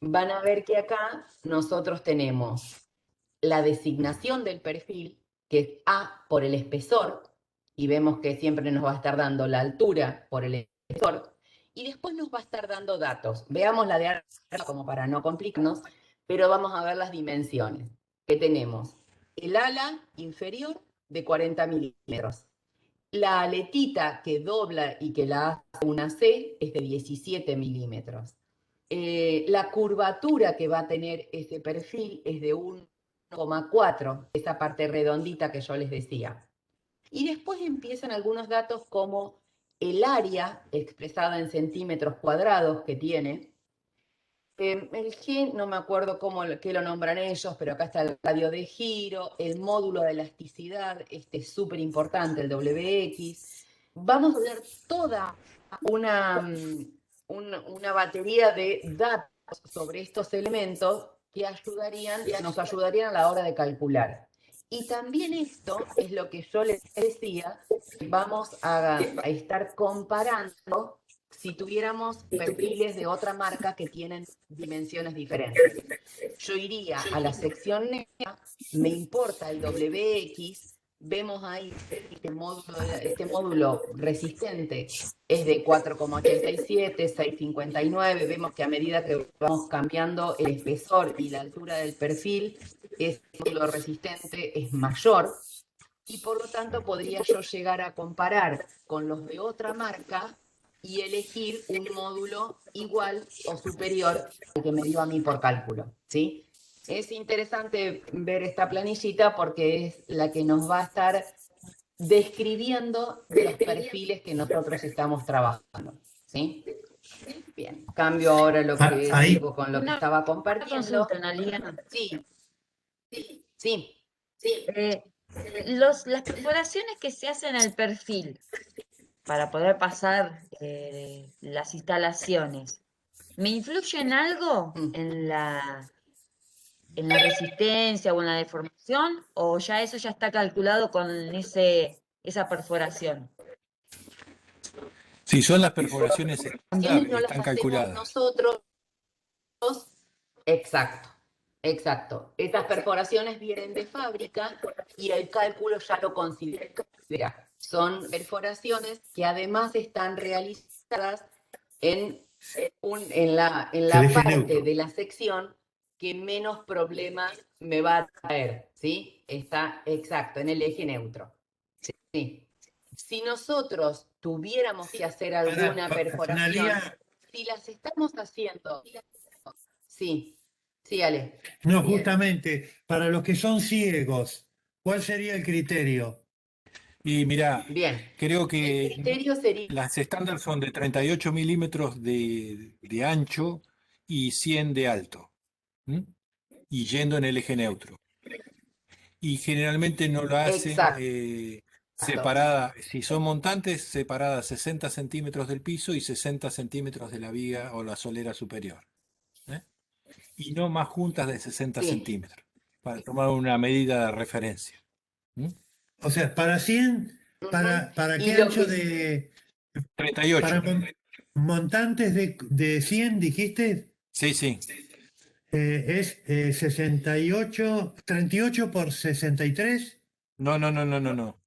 [SPEAKER 1] Van a ver que acá nosotros tenemos la designación del perfil, que es A por el espesor, y vemos que siempre nos va a estar dando la altura por el espesor, y después nos va a estar dando datos. Veamos la de arriba como para no complicarnos, pero vamos a ver las dimensiones que tenemos. El ala inferior de 40 milímetros. La aletita que dobla y que la hace una C es de 17 milímetros. La curvatura que va a tener ese perfil es de 1,4, esa parte redondita que yo les decía. Y después empiezan algunos datos como el área expresada en centímetros cuadrados que tiene. El G, no me acuerdo qué lo nombran ellos, pero acá está el radio de giro, el módulo de elasticidad, este es súper importante, el WX. Vamos a ver toda una batería de datos sobre estos elementos que nos ayudarían a la hora de calcular. Y también esto es lo que yo les decía, vamos a estar comparando si tuviéramos perfiles de otra marca que tienen dimensiones diferentes. Yo iría a la sección negra, me importa el WX, vemos ahí este módulo resistente es de 4,87, 6,59, vemos que a medida que vamos cambiando el espesor y la altura del perfil, este módulo resistente es mayor, y por lo tanto podría yo llegar a comparar con los de otra marca y elegir un módulo igual o superior al que me dio a mí por cálculo, ¿sí? Es interesante ver esta planillita porque es la que nos va a estar describiendo los perfiles que nosotros estamos trabajando, ¿sí? Bien, cambio ahora lo que
[SPEAKER 4] Ahí,
[SPEAKER 1] sigo con lo que estaba
[SPEAKER 5] Una
[SPEAKER 1] compartiendo.
[SPEAKER 5] consulta, Analia.
[SPEAKER 1] Sí.
[SPEAKER 5] Las perforaciones que se hacen al perfil para poder pasar las instalaciones, ¿me influyen algo en la resistencia o en la deformación? ¿O ya eso ya está calculado con esa perforación?
[SPEAKER 3] Si son las perforaciones estándar,
[SPEAKER 1] No las
[SPEAKER 3] están
[SPEAKER 1] hacemos
[SPEAKER 3] calculadas.
[SPEAKER 1] nosotros. Exacto. Estas perforaciones vienen de fábrica y el cálculo ya lo considera. Son perforaciones que además están realizadas en la parte de la sección que menos problemas me va a traer, ¿sí? Está exacto, en el eje neutro. Sí. Si nosotros tuviéramos que hacer alguna perforación,
[SPEAKER 4] Analía,
[SPEAKER 1] si las estamos haciendo, sí, Ale.
[SPEAKER 4] no, justamente, para los que son ciegos, ¿cuál sería el criterio?
[SPEAKER 3] Y mirá,
[SPEAKER 1] Bien,
[SPEAKER 3] creo
[SPEAKER 1] el
[SPEAKER 3] que
[SPEAKER 1] criterio sería
[SPEAKER 3] las estándar son de 38 milímetros de ancho y 100 de alto, ¿m? Y yendo en el eje neutro. Y generalmente no lo hace
[SPEAKER 1] exacto.
[SPEAKER 3] separada, si son montantes, separada 60 centímetros del piso y 60 centímetros de la viga o la solera superior. ¿Eh? Y no más juntas de 60
[SPEAKER 1] Sí.
[SPEAKER 3] centímetros, para tomar una medida de referencia. ¿M?
[SPEAKER 4] O sea, para 100, ¿para
[SPEAKER 1] Y
[SPEAKER 4] qué
[SPEAKER 1] lo
[SPEAKER 4] ancho
[SPEAKER 1] que
[SPEAKER 3] 38.
[SPEAKER 4] para montantes de 100, dijiste?
[SPEAKER 3] Sí.
[SPEAKER 4] Es 68, 38 por 63.
[SPEAKER 3] No.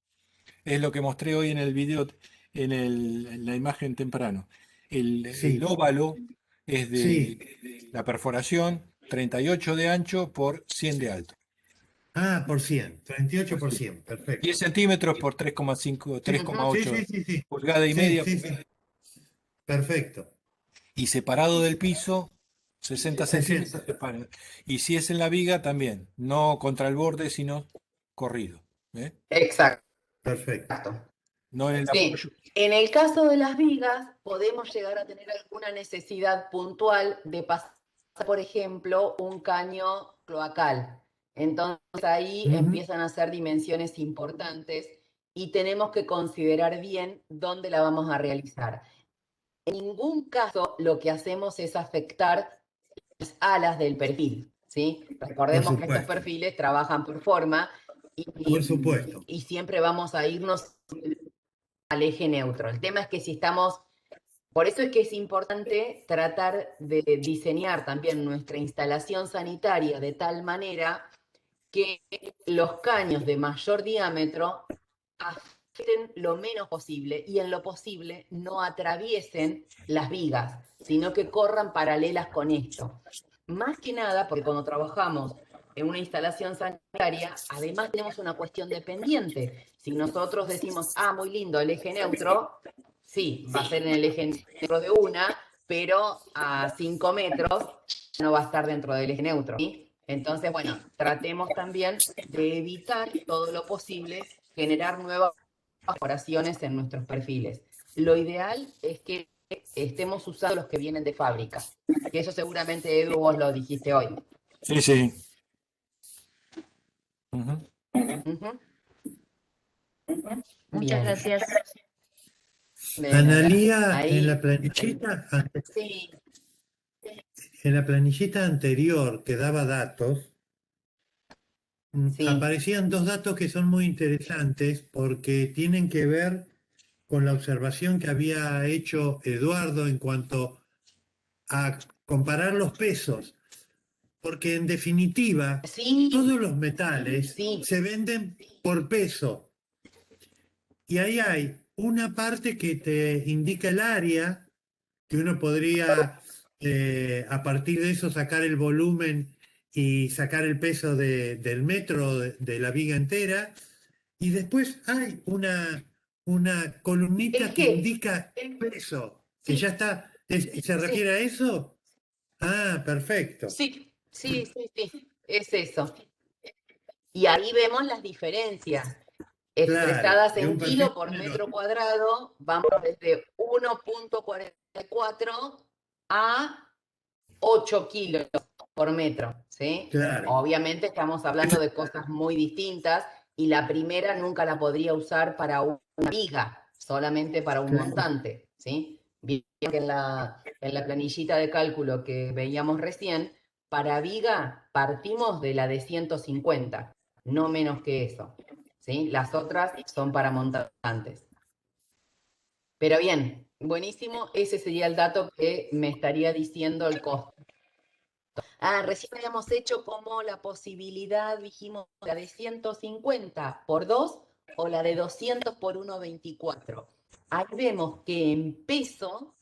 [SPEAKER 3] Es lo que mostré hoy en el video, en la imagen temprano. El
[SPEAKER 4] Sí,
[SPEAKER 3] óvalo es
[SPEAKER 4] sí.
[SPEAKER 3] de la perforación 38 de ancho por 100 de alto.
[SPEAKER 4] Ah, por 100, 38 por 100,
[SPEAKER 3] 10
[SPEAKER 4] perfecto.
[SPEAKER 3] centímetros por 3,5,
[SPEAKER 4] Sí,
[SPEAKER 3] 3,8
[SPEAKER 4] sí.
[SPEAKER 3] pulgada y
[SPEAKER 4] Sí,
[SPEAKER 3] media.
[SPEAKER 4] sí, sí. Perfecto.
[SPEAKER 3] Y separado del piso, 60 centímetros
[SPEAKER 4] 60.
[SPEAKER 3] separa. Y si es en la viga, también. No contra el borde, sino corrido. ¿Eh?
[SPEAKER 1] exacto.
[SPEAKER 4] Perfecto.
[SPEAKER 3] No en el
[SPEAKER 1] Sí,
[SPEAKER 3] apoyo.
[SPEAKER 1] en el caso de las vigas, podemos llegar a tener alguna necesidad puntual de pasar, por ejemplo, un caño cloacal. Entonces ahí empiezan a ser dimensiones importantes y tenemos que considerar bien dónde la vamos a realizar. En ningún caso lo que hacemos es afectar las alas del perfil, ¿sí? Recordemos que estos perfiles trabajan por forma
[SPEAKER 4] Por supuesto.
[SPEAKER 1] y siempre vamos a irnos al eje neutro. El tema es que si estamos, por eso es que es importante tratar de diseñar también nuestra instalación sanitaria de tal manera que los caños de mayor diámetro lo menos posible y en lo posible no atraviesen las vigas, sino que corran paralelas con esto. Más que nada, porque cuando trabajamos en una instalación sanitaria, además tenemos una cuestión de pendiente. Si nosotros decimos, muy lindo, el eje neutro, sí, va a ser en el eje neutro de una, pero a 5 metros no va a estar dentro del eje neutro, ¿sí? Entonces, bueno, tratemos también de evitar todo lo posible generar nuevas oraciones en nuestros perfiles. Lo ideal es que estemos usando los que vienen de fábrica, que eso seguramente, Edu, vos lo dijiste hoy.
[SPEAKER 3] Sí, sí. Ujú.
[SPEAKER 1] Ujú.
[SPEAKER 5] Muchas
[SPEAKER 1] Bien,
[SPEAKER 5] gracias.
[SPEAKER 1] de nada.
[SPEAKER 4] Analía, en la
[SPEAKER 1] Ahí,
[SPEAKER 4] planillita,
[SPEAKER 1] sí,
[SPEAKER 4] en la planillita anterior que daba datos,
[SPEAKER 1] sí,
[SPEAKER 4] aparecían dos datos que son muy interesantes porque tienen que ver con la observación que había hecho Eduardo en cuanto a comparar los pesos, porque en definitiva
[SPEAKER 1] sí,
[SPEAKER 4] todos los metales
[SPEAKER 1] sí,
[SPEAKER 4] se venden por peso y ahí hay una parte que te indica el área, que uno podría a partir de eso sacar el volumen y sacar el peso del metro de la viga entera. Y después hay una columnita que
[SPEAKER 1] eje,
[SPEAKER 4] indica el peso, que
[SPEAKER 1] sí,
[SPEAKER 4] ya está. ¿Se
[SPEAKER 1] sí,
[SPEAKER 4] refiere a eso? Ah, perfecto.
[SPEAKER 1] sí, sí, sí, sí, es eso. Y ahí vemos las diferencias.
[SPEAKER 4] Claro,
[SPEAKER 1] Expresadas
[SPEAKER 4] de un
[SPEAKER 1] en
[SPEAKER 4] perfil
[SPEAKER 1] kilo por
[SPEAKER 4] al
[SPEAKER 1] metro
[SPEAKER 4] otro.
[SPEAKER 1] cuadrado, vamos desde 1,44 a 8 kilos por metro, ¿sí?
[SPEAKER 4] Claro,
[SPEAKER 1] Obviamente estamos hablando de cosas muy distintas y la primera nunca la podría usar para una viga, solamente para un
[SPEAKER 4] claro.
[SPEAKER 1] montante, ¿sí? Bien que en la planillita de cálculo que veíamos recién, para viga partimos de la de 150, no menos que eso, ¿sí? Las otras son para montantes. Pero bien, buenísimo, ese sería el dato que me estaría diciendo el costo. Recién habíamos hecho como la posibilidad, dijimos, la de 150 por 2 o la de 200 por 1,24. Ahí vemos que en peso,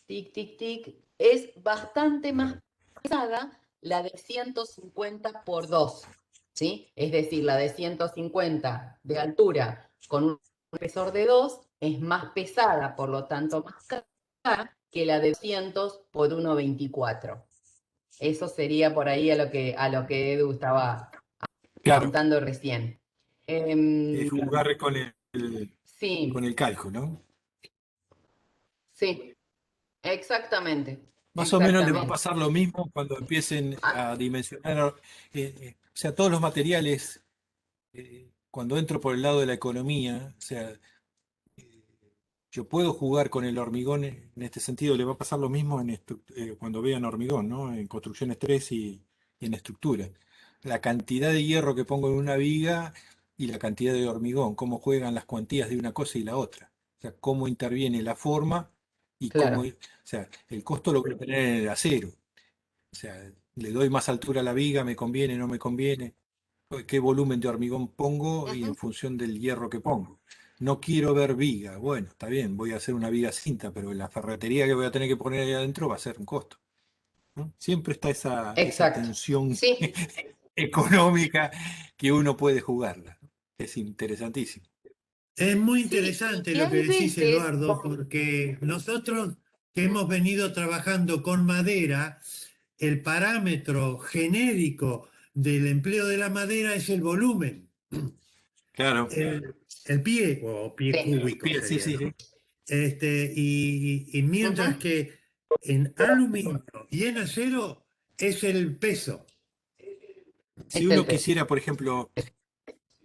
[SPEAKER 1] tic, tic, tic, es bastante más pesada la de 150 por 2, ¿sí? Es decir, la de 150 de altura con un espesor de 2 es más pesada, por lo tanto más cara que la de 200 por 1,24. Eso sería por ahí a lo que Edu estaba
[SPEAKER 3] Claro,
[SPEAKER 1] apuntando recién.
[SPEAKER 3] jugar con
[SPEAKER 1] Sí,
[SPEAKER 3] el cálculo, ¿no?
[SPEAKER 1] sí, exactamente,
[SPEAKER 3] Más o menos le va a
[SPEAKER 1] exactamente.
[SPEAKER 3] pasar lo mismo cuando empiecen a dimensionar, o sea, todos los materiales, cuando entro por el lado de la economía, o sea, eh, yo puedo jugar con el hormigón en este sentido, le va a pasar lo mismo cuando vean hormigón, ¿no? En construcciones 3 y en estructura. La cantidad de hierro que pongo en una viga y la cantidad de hormigón, cómo juegan las cuantías de una cosa y la otra. O sea, cómo interviene la forma y cómo, o
[SPEAKER 1] Claro.
[SPEAKER 3] sea, el costo lo voy a tener en el acero. O sea, le doy más altura a la viga, me conviene, no me conviene, qué volumen de hormigón pongo y en
[SPEAKER 1] Ujú.
[SPEAKER 3] función del hierro que pongo. No quiero ver viga. Bueno, está bien, voy a hacer una viga cinta, pero la ferretería que voy a tener que poner ahí adentro va a ser un costo, ¿no? Siempre está esa
[SPEAKER 1] Exacto.
[SPEAKER 3] tensión
[SPEAKER 1] Sí,
[SPEAKER 3] económica que uno puede jugarla, ¿no? Es interesantísimo.
[SPEAKER 4] Es muy
[SPEAKER 1] sí,
[SPEAKER 4] interesante
[SPEAKER 1] y
[SPEAKER 4] lo que
[SPEAKER 1] hay
[SPEAKER 4] decís,
[SPEAKER 1] veces,
[SPEAKER 4] Eduardo, porque nosotros que hemos venido trabajando con madera, el parámetro genérico del empleo de la madera es el volumen,
[SPEAKER 3] Claro.
[SPEAKER 4] el pie o pie
[SPEAKER 1] sí,
[SPEAKER 4] cúbico
[SPEAKER 3] Sí,
[SPEAKER 4] sería,
[SPEAKER 3] sí,
[SPEAKER 4] ¿no?
[SPEAKER 3] sí.
[SPEAKER 4] Y mientras
[SPEAKER 1] ujú,
[SPEAKER 4] que en aluminio y en acero es el peso.
[SPEAKER 3] Si
[SPEAKER 1] es el
[SPEAKER 3] uno
[SPEAKER 1] peso.
[SPEAKER 3] quisiera, por ejemplo,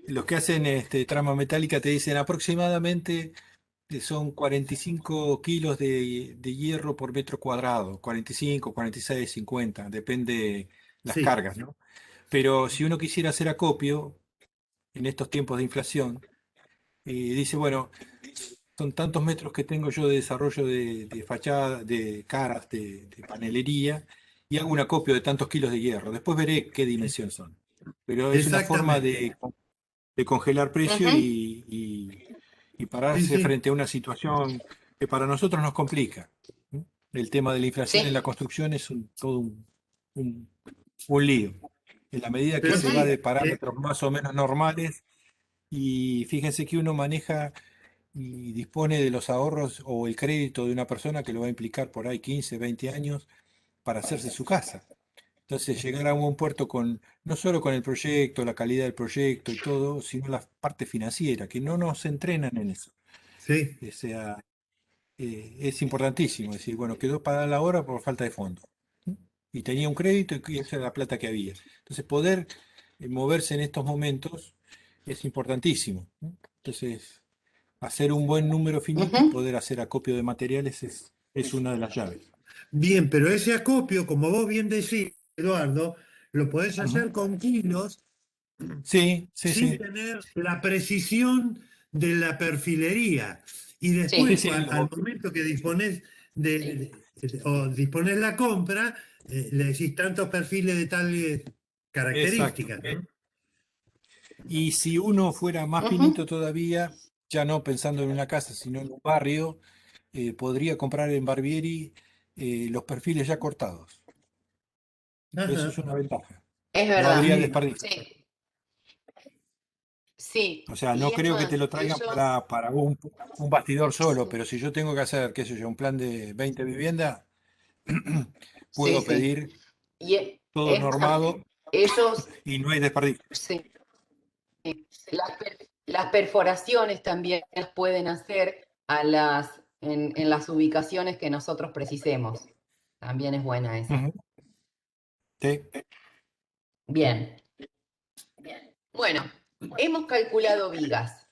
[SPEAKER 3] los que hacen trama metálica te dicen aproximadamente son 45 kilos de hierro por metro cuadrado, 45, 46, 50, depende las
[SPEAKER 4] Sí,
[SPEAKER 3] cargas, ¿no? Pero si uno quisiera hacer acopio en estos tiempos de inflación, dice, bueno, son tantos metros que tengo yo de desarrollo de fachada, de caras, de panelería, y hago un acopio de tantos kilos de hierro. Después veré qué dimensión son. Pero es una forma
[SPEAKER 4] exactamente.
[SPEAKER 3] de congelar precio
[SPEAKER 1] Ujú,
[SPEAKER 3] y
[SPEAKER 4] Sí,
[SPEAKER 3] pararse
[SPEAKER 4] sí.
[SPEAKER 3] frente a una situación que para nosotros nos complica. El tema de la inflación en la
[SPEAKER 1] Sí.
[SPEAKER 3] construcción es todo un lío. En la medida que
[SPEAKER 4] Pero
[SPEAKER 3] se va
[SPEAKER 4] sí,
[SPEAKER 3] de parámetros más o menos normales, y fíjense que uno maneja y dispone de los ahorros o el crédito de una persona que lo va a implicar por ahí 15, 20 años para hacerse su casa. Entonces, llegar a un buen puerto con no solo con el proyecto, la calidad del proyecto y todo, sino la parte financiera, que no nos entrenan en eso.
[SPEAKER 4] sí.
[SPEAKER 3] O sea, es importantísimo decir, bueno, quedó pagada la hora por falta de fondo. Y tenía un crédito y esa era la plata que había. Entonces, poder moverse en estos momentos es importantísimo. Entonces, hacer un buen número finito y
[SPEAKER 1] Ujú,
[SPEAKER 3] poder hacer acopio de materiales es una de las llaves.
[SPEAKER 4] Bien, pero ese acopio, como vos bien decís, Eduardo, lo podés
[SPEAKER 3] Ujú.
[SPEAKER 4] hacer con kilos
[SPEAKER 3] Sí, sí,
[SPEAKER 4] sin
[SPEAKER 3] sí.
[SPEAKER 4] tener la precisión de la perfilería. Y
[SPEAKER 3] Sí,
[SPEAKER 4] después,
[SPEAKER 1] sí,
[SPEAKER 3] sí,
[SPEAKER 4] al momento que disponés o disponés la compra, le decís tantos perfiles de tales
[SPEAKER 3] exacto.
[SPEAKER 4] características, ¿no?
[SPEAKER 3] Y si uno fuera más finito
[SPEAKER 1] ujú,
[SPEAKER 3] todavía, ya no pensando en una casa, sino en un barrio, podría comprar en Barbieri los perfiles ya cortados. Eso es
[SPEAKER 4] Ajá.
[SPEAKER 3] una ventaja.
[SPEAKER 1] es
[SPEAKER 3] No
[SPEAKER 1] verdad.
[SPEAKER 3] habría
[SPEAKER 4] Sí,
[SPEAKER 3] desperdicio.
[SPEAKER 1] Sí, sí.
[SPEAKER 3] O sea, no
[SPEAKER 1] Y es
[SPEAKER 3] creo que te
[SPEAKER 1] más,
[SPEAKER 3] lo traigan
[SPEAKER 1] ellos,
[SPEAKER 3] para un bastidor solo, pero si yo tengo que hacer, qué sé yo, un plan de 20 viviendas,
[SPEAKER 1] sí,
[SPEAKER 3] puedo
[SPEAKER 1] sí.
[SPEAKER 3] pedir
[SPEAKER 1] Y
[SPEAKER 3] todo
[SPEAKER 1] es más,
[SPEAKER 3] normado
[SPEAKER 1] ellos,
[SPEAKER 3] y no hay desperdicio.
[SPEAKER 1] sí, las perforaciones también las pueden hacer en las ubicaciones que nosotros precisemos. También es buena esa.
[SPEAKER 3] Ujú. Sí.
[SPEAKER 1] Bien. Bueno, hemos calculado vigas.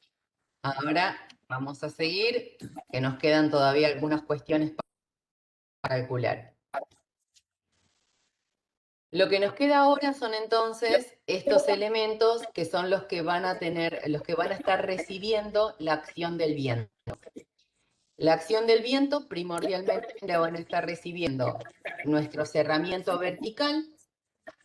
[SPEAKER 1] Ahora vamos a seguir, que nos quedan todavía algunas cuestiones para calcular. Lo que nos queda ahora son entonces estos elementos que son los que van a tener, los que van a estar recibiendo la acción del viento. La acción del viento primordialmente la van a estar recibiendo nuestro cerramiento vertical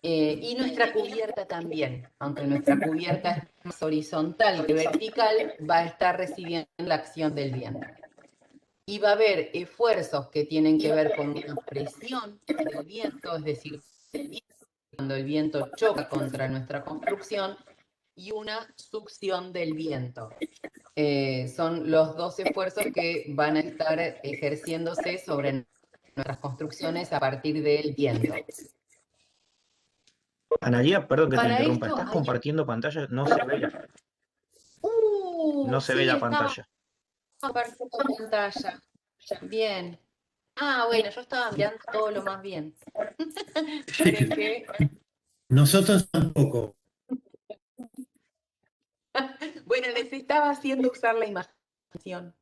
[SPEAKER 1] y nuestra cubierta también, aunque nuestra cubierta es más horizontal que vertical, va a estar recibiendo la acción del viento. Y va a haber esfuerzos que tienen que ver con una presión del viento, es decir, cuando el viento choca contra nuestra construcción, y una succión del viento. Son los dos esfuerzos que van a estar ejerciéndose sobre nuestras construcciones a partir del viento.
[SPEAKER 6] Analía, perdón que te
[SPEAKER 1] Para
[SPEAKER 6] interrumpa,
[SPEAKER 1] esto
[SPEAKER 6] ¿estás
[SPEAKER 1] hay...
[SPEAKER 6] compartiendo pantalla? No se ve
[SPEAKER 1] Sí,
[SPEAKER 6] la
[SPEAKER 1] estaba
[SPEAKER 6] pantalla.
[SPEAKER 1] compartiendo pantalla. Bien. Ah, bueno, yo estaba mirando todo lo más bien. Esperen que...
[SPEAKER 4] nosotros tampoco.
[SPEAKER 1] Bueno, les estaba haciendo usar la imaginación.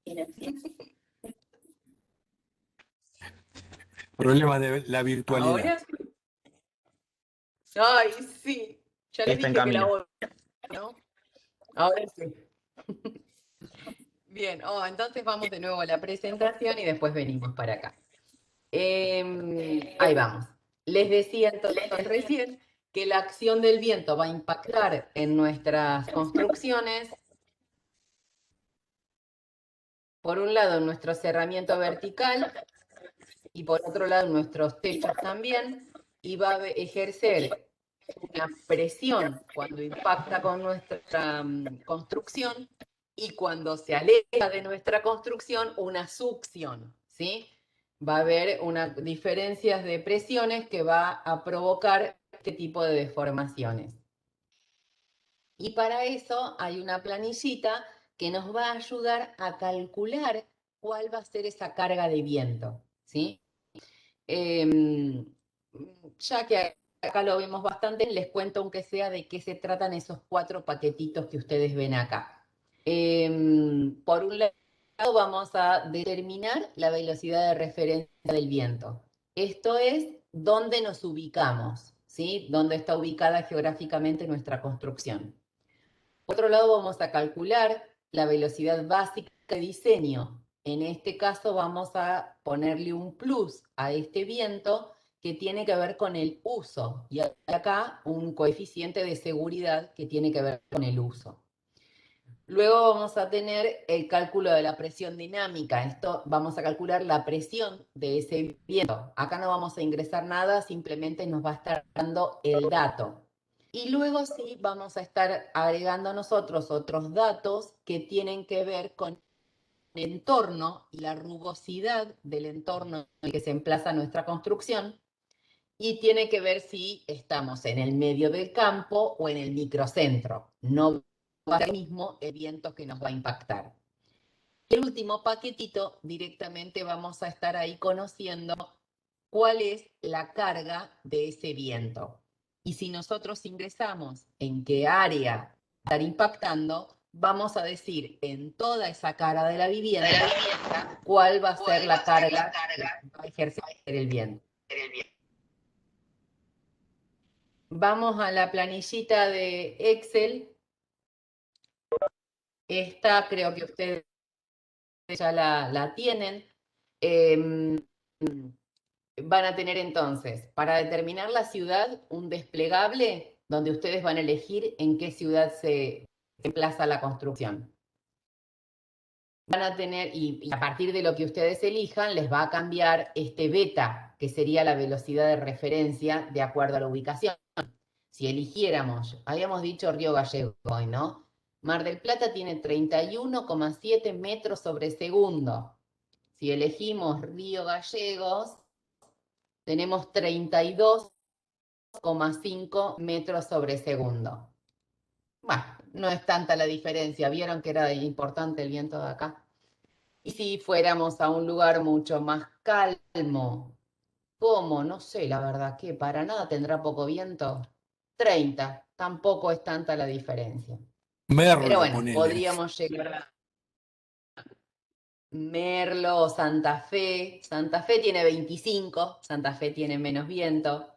[SPEAKER 3] Problemas de la virtualidad.
[SPEAKER 1] Ahora, ay, sí, ya les
[SPEAKER 6] Está en
[SPEAKER 1] dije que la
[SPEAKER 6] camino.
[SPEAKER 1] voy, ¿no? Ahora sí. Bien, entonces vamos de nuevo a la presentación y después venimos para acá. Ahí vamos. Les decía entonces recién que la acción del viento va a impactar en nuestras construcciones. Por un lado, en nuestro cerramiento vertical y por otro lado, en nuestros techos también. Y va a ejercer una presión cuando impacta con nuestra construcción y cuando se aleja de nuestra construcción, una succión, ¿sí? Va a haber diferencias de presiones que va a provocar este tipo de deformaciones. Y para eso hay una planillita que nos va a ayudar a calcular cuál va a ser esa carga de viento, ¿sí? Ya que acá lo vemos bastante, les cuento aunque sea de qué se tratan esos 4 paquetitos que ustedes ven acá. Por un lado vamos a determinar la velocidad de referencia del viento. Esto es dónde nos ubicamos, ¿sí? Dónde está ubicada geográficamente nuestra construcción. Por otro lado vamos a calcular la velocidad básica de diseño. En este caso vamos a ponerle un plus a este viento que tiene que ver con el uso. Y acá un coeficiente de seguridad que tiene que ver con el uso. Luego vamos a tener el cálculo de la presión dinámica. Esto vamos a calcular la presión de ese viento. Acá no vamos a ingresar nada, simplemente nos va a estar dando el dato. Y luego sí vamos a estar agregando nosotros otros datos que tienen que ver con el entorno y la rugosidad del entorno en el que se emplaza nuestra construcción. Y tiene que ver si estamos en el medio del campo o en el microcentro. No va a ser el mismo el viento que nos va a impactar. El último paquetito, directamente vamos a estar ahí conociendo cuál es la carga de ese viento. Y si nosotros ingresamos en qué área estar impactando, vamos a decir en toda esa cara de la vivienda cuál va a ser la carga que va a ejercer el viento. Vamos a la planillita de Excel. Esta creo que ustedes ya la tienen. Van a tener entonces, para determinar la ciudad, un desplegable donde ustedes van a elegir en qué ciudad se emplaza la construcción. Van a tener, y a partir de lo que ustedes elijan, les va a cambiar este beta, que sería la velocidad de referencia de acuerdo a la ubicación. Si eligiéramos, habíamos dicho Río Gallegos hoy, ¿no? Mar del Plata tiene 31,7 metros sobre segundo. Si elegimos Río Gallegos, tenemos 32,5 metros sobre segundo. Bueno, no es tanta la diferencia. ¿Vieron que era importante el viento de acá? Y si fuéramos a un lugar mucho más calmo, ¿cómo? No sé, la verdad, que para nada tendrá poco viento. 30, tampoco es tanta la diferencia. Pero
[SPEAKER 3] Merlo,
[SPEAKER 1] bueno,
[SPEAKER 3] ponele.
[SPEAKER 1] podríamos llegar a Merlo o Santa Fe. Santa Fe tiene 25, Santa Fe tiene menos viento.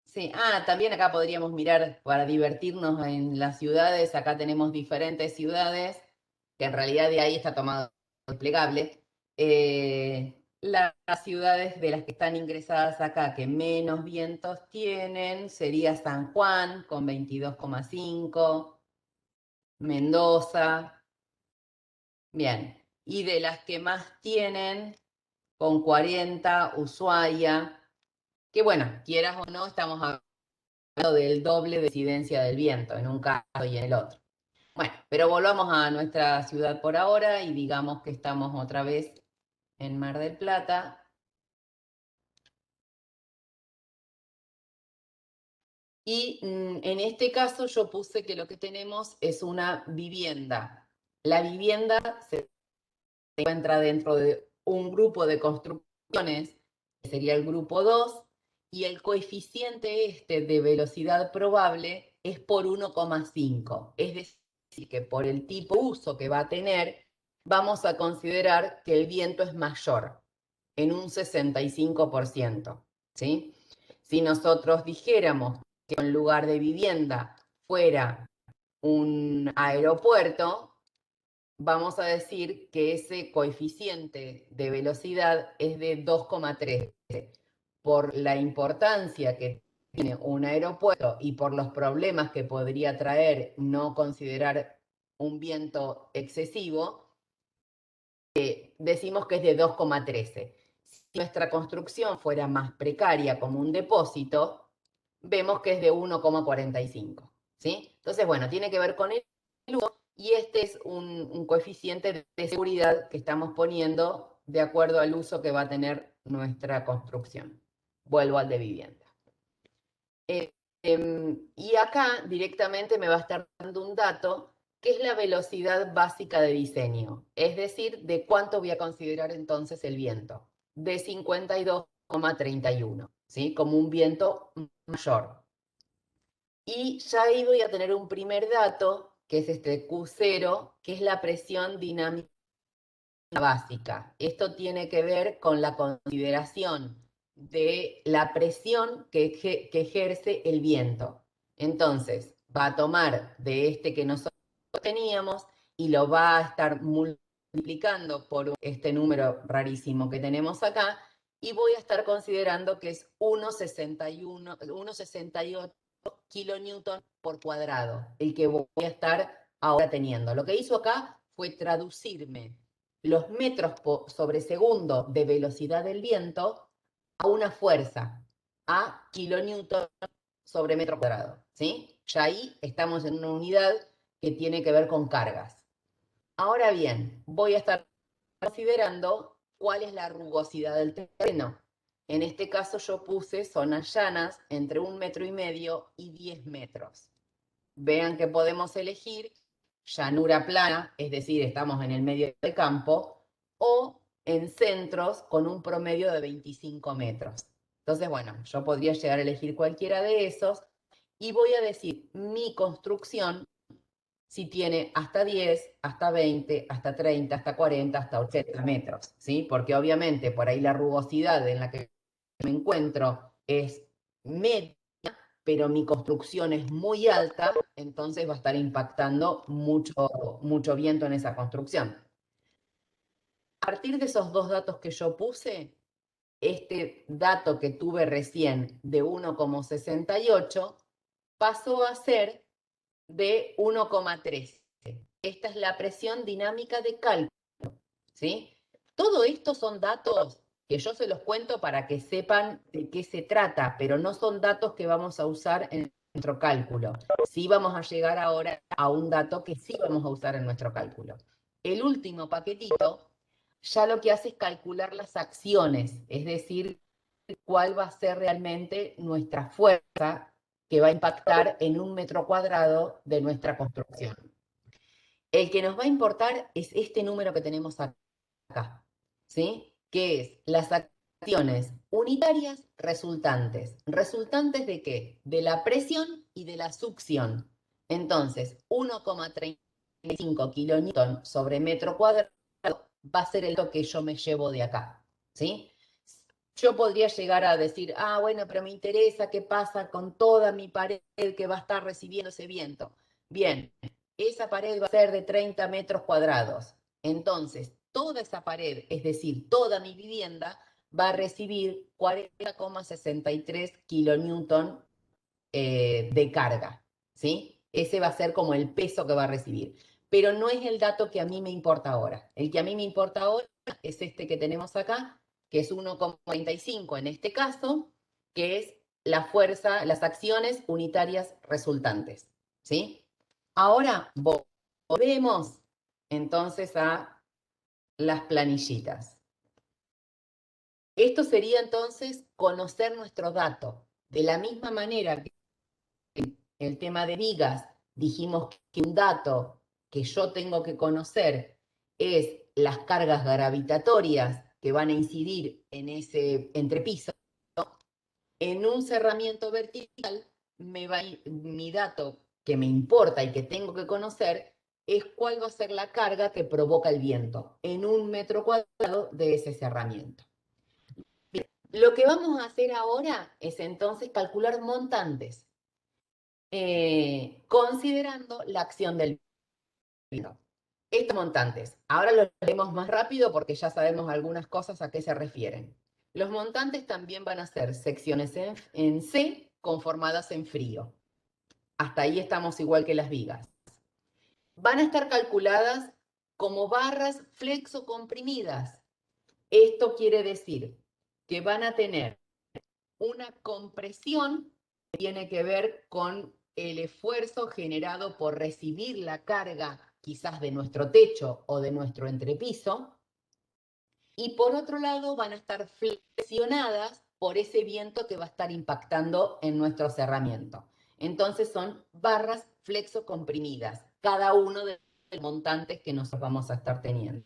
[SPEAKER 1] Sí, también acá podríamos mirar para divertirnos en las ciudades. Acá tenemos diferentes ciudades, que en realidad de ahí está tomado desplegable. Las ciudades de las que están ingresadas acá que menos vientos tienen sería San Juan con 22,5, Mendoza, bien. Y de las que más tienen, con 40, Ushuaia, que bueno, quieras o no, estamos hablando del doble de incidencia del viento en un caso y en el otro. Bueno, pero volvamos a nuestra ciudad por ahora y digamos que estamos otra vez en Mar del Plata. Y en este caso yo puse que lo que tenemos es una vivienda. La vivienda se encuentra dentro de un grupo de construcciones, que sería el grupo 2, y el coeficiente este de velocidad probable es por 1,5. Es decir, que por el tipo de uso que va a tener, vamos a considerar que el viento es mayor, en un 65%. ¿Sí? Si nosotros dijéramos que en lugar de vivienda fuera un aeropuerto, vamos a decir que ese coeficiente de velocidad es de 2,13. Por la importancia que tiene un aeropuerto y por los problemas que podría traer no considerar un viento excesivo, decimos que es de 2,13. Si nuestra construcción fuera más precaria como un depósito, vemos que es de 1,45. ¿Sí? Entonces, bueno, tiene que ver con el uso y este es un coeficiente de seguridad que estamos poniendo de acuerdo al uso que va a tener nuestra construcción. Vuelvo al de vivienda. Y acá directamente me va a estar dando un dato que es la velocidad básica de diseño, es decir, de cuánto voy a considerar entonces el viento, de 52,31, ¿sí? Como un viento mayor. Y ya ahí voy a tener un primer dato, que es este Q0, que es la presión dinámica básica. Esto tiene que ver con la consideración de la presión que ejerce el viento. Entonces, va a tomar de este que nosotros teníamos y lo va a estar multiplicando por este número rarísimo que tenemos acá, y voy a estar considerando que es 1,68 kilonewton por cuadrado, el que voy a estar ahora teniendo. Lo que hizo acá fue traducirme los metros sobre segundo de velocidad del viento a una fuerza, a kilonewton sobre metro cuadrado, ¿sí? Ya ahí estamos en una unidad que tiene que ver con cargas. Ahora bien, voy a estar considerando cuál es la rugosidad del terreno. En este caso yo puse zonas llanas entre 1,5 metros y 10 metros. Vean que podemos elegir llanura plana, es decir, estamos en el medio del campo, o en centros con un promedio de 25 metros. Entonces, bueno, yo podría llegar a elegir cualquiera de esos y voy a decir mi construcción si tiene hasta 10, hasta 20, hasta 30, hasta 40, hasta 80 metros, ¿sí? Porque obviamente por ahí la rugosidad en la que me encuentro es media, pero mi construcción es muy alta, entonces va a estar impactando mucho viento en esa construcción. A partir de esos dos datos que yo puse, este dato que tuve recién de 1,68 pasó a ser de 1,13. Esta es la presión dinámica de cálculo, ¿sí? Todo esto son datos que yo se los cuento para que sepan de qué se trata, pero no son datos que vamos a usar en nuestro cálculo. Sí vamos a llegar ahora a un dato que sí vamos a usar en nuestro cálculo. El último paquetito ya lo que hace es calcular las acciones, es decir, cuál va a ser realmente nuestra fuerza que va a impactar en 1 metro cuadrado de nuestra construcción. El que nos va a importar es este número que tenemos acá, ¿sí? Que es las acciones unitarias resultantes. ¿Resultantes de qué? De la presión y de la succión. Entonces, 1,35 kilonewton sobre metro cuadrado va a ser el que yo me llevo de acá, ¿sí? Yo podría llegar a decir, bueno, pero me interesa qué pasa con toda mi pared que va a estar recibiendo ese viento. Bien, esa pared va a ser de 30 metros cuadrados. Entonces, toda esa pared, es decir, toda mi vivienda, va a recibir 40,63 kilonewton de carga, ¿sí? Ese va a ser como el peso que va a recibir. Pero no es el dato que a mí me importa ahora. El que a mí me importa ahora es este que tenemos acá, que es 1,45 en este caso, que es la fuerza, las acciones unitarias resultantes, ¿sí? Ahora volvemos entonces a las planillitas. Esto sería entonces conocer nuestro dato. De la misma manera que el tema de vigas, dijimos que un dato que yo tengo que conocer es las cargas gravitatorias que van a incidir en ese entrepiso. En un cerramiento vertical, mi dato que me importa y que tengo que conocer es cuál va a ser la carga que provoca el viento en 1 metro cuadrado de ese cerramiento. Bien, lo que vamos a hacer ahora es entonces calcular montantes, considerando la acción del viento. Estos montantes, ahora los leemos más rápido porque ya sabemos algunas cosas a qué se refieren. Los montantes también van a ser secciones en C conformadas en frío. Hasta ahí estamos igual que las vigas. Van a estar calculadas como barras flexo-comprimidas. Esto quiere decir que van a tener una compresión que tiene que ver con el esfuerzo generado por recibir la carga quizás de nuestro techo o de nuestro entrepiso, y por otro lado van a estar flexionadas por ese viento que va a estar impactando en nuestro cerramiento. Entonces son barras flexo-comprimidas, cada uno de los montantes que nosotros vamos a estar teniendo.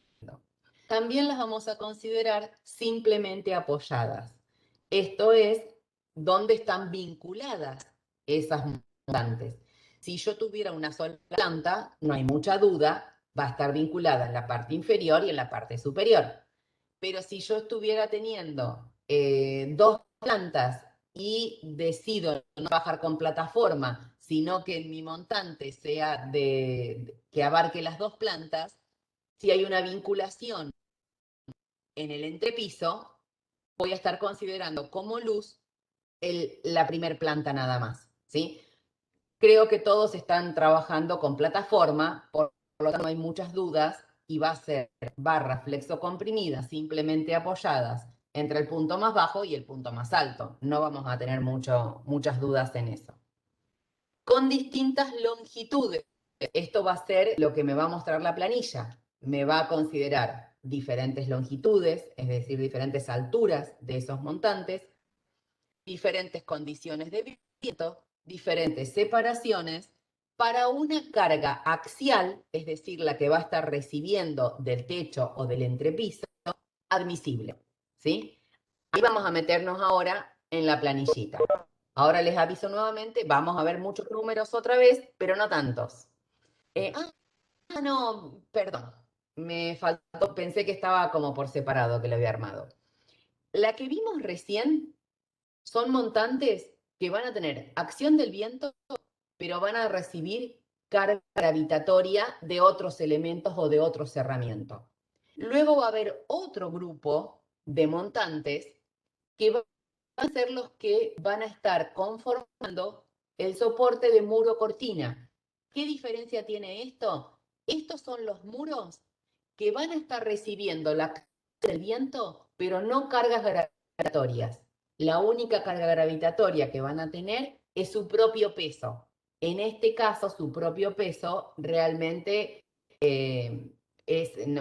[SPEAKER 1] También las vamos a considerar simplemente apoyadas. Esto es, ¿dónde están vinculadas esas montantes? Si yo tuviera una sola planta, no hay mucha duda, va a estar vinculada en la parte inferior y en la parte superior. Pero si yo estuviera teniendo 2 plantas y decido no trabajar con plataforma, sino que mi montante sea que abarque las 2 plantas, si hay una vinculación en el entrepiso, voy a estar considerando como luz la primer planta nada más, ¿sí? creo que todos están trabajando con plataforma, por lo tanto no hay muchas dudas, y va a ser barras flexocomprimida simplemente apoyadas entre el punto más bajo y el punto más alto. No vamos a tener muchas dudas en eso. Con distintas longitudes. Esto va a ser lo que me va a mostrar la planilla. Me va a considerar diferentes longitudes, es decir, diferentes alturas de esos montantes, diferentes condiciones de viento, diferentes separaciones, para una carga axial, es decir, la que va a estar recibiendo del techo o del entrepiso, admisible, ¿sí? Ahí vamos a meternos ahora en la planillita. Ahora les aviso nuevamente, vamos a ver muchos números otra vez, pero no tantos. No, perdón, me faltó, pensé que estaba como por separado, que lo había armado. La que vimos recién son montantes que van a tener acción del viento, pero van a recibir carga gravitatoria de otros elementos o de otro cerramiento. Luego va a haber otro grupo de montantes que van a ser los que van a estar conformando el soporte de muro cortina. ¿Qué diferencia tiene esto? Estos son los muros que van a estar recibiendo la carga del viento, pero no cargas gravitatorias. La única carga gravitatoria que van a tener es su propio peso. En este caso, su propio peso realmente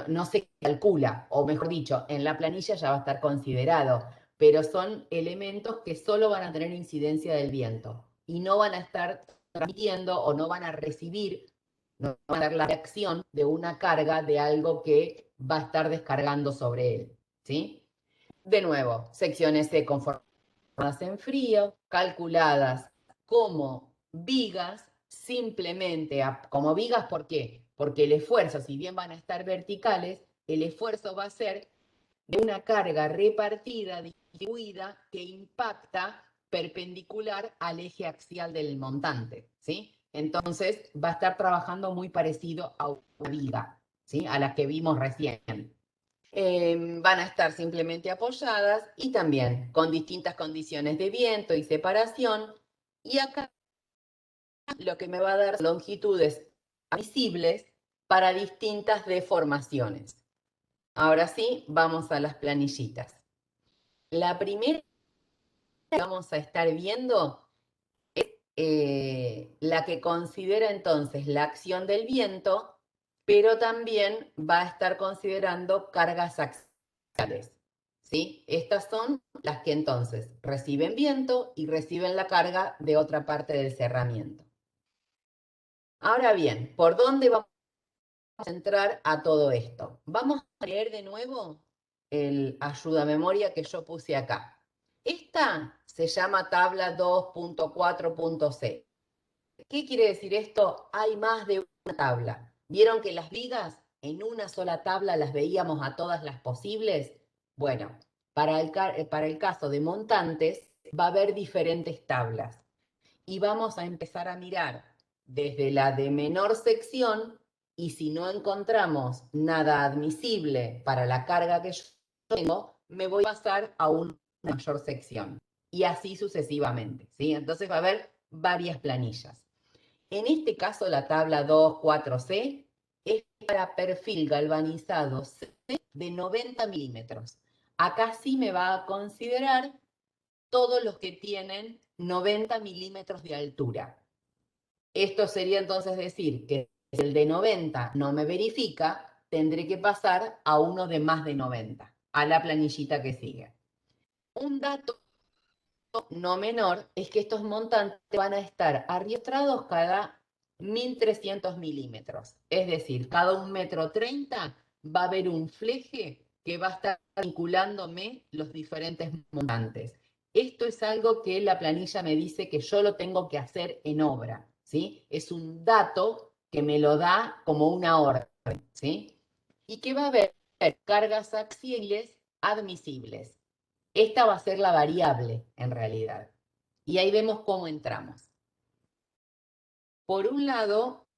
[SPEAKER 1] no se calcula, o mejor dicho, en la planilla ya va a estar considerado, pero son elementos que solo van a tener incidencia del viento y no van a estar transmitiendo o no van a recibir, no van a dar la reacción de una carga de algo que va a estar descargando sobre él, ¿sí? De nuevo, secciones C conformadas en frío, calculadas como vigas, simplemente como vigas, ¿por qué? Porque el esfuerzo, si bien van a estar verticales, el esfuerzo va a ser de una carga repartida, distribuida, que impacta perpendicular al eje axial del montante, ¿sí? Entonces va a estar trabajando muy parecido a una viga, ¿sí? A las que vimos recién. Van a estar simplemente apoyadas y también con distintas condiciones de viento y separación. Y acá lo que me va a dar longitudes visibles para distintas deformaciones. Ahora sí, vamos a las planillitas. La primera que vamos a estar viendo es la que considera entonces la acción del viento, pero también va a estar considerando cargas axiales, ¿sí? Estas son las que entonces reciben viento y reciben la carga de otra parte del cerramiento. Ahora bien, ¿por dónde vamos a entrar a todo esto? Vamos a leer de nuevo el ayuda memoria que yo puse acá. Esta se llama tabla 2.4.c. ¿Qué quiere decir esto? Hay más de una tabla. ¿Vieron que las vigas en una sola tabla las veíamos a todas las posibles? Bueno, para el caso de montantes va a haber diferentes tablas. Y vamos a empezar a mirar desde la de menor sección, y si no encontramos nada admisible para la carga que yo tengo, me voy a pasar a una mayor sección. Y así sucesivamente, ¿sí? Entonces va a haber varias planillas. En este caso, la tabla 2.4c es para perfil galvanizado C de 90 milímetros. Acá sí me va a considerar todos los que tienen 90 milímetros de altura. Esto sería entonces decir que si el de 90 no me verifica, tendré que pasar a uno de más de 90, a la planillita que sigue. Un dato no menor es que estos montantes van a estar arriestrados cada 1300 milímetros. Es decir, cada 1,30 m va a haber un fleje que va a estar vinculándome los diferentes montantes. Esto es algo que la planilla me dice que yo lo tengo que hacer en obra, ¿sí? Es un dato que me lo da como una orden, ¿sí? Y que va a haber cargas axiales admisibles. Esta va a ser la variable, en realidad. Y ahí vemos cómo entramos. Por un lado,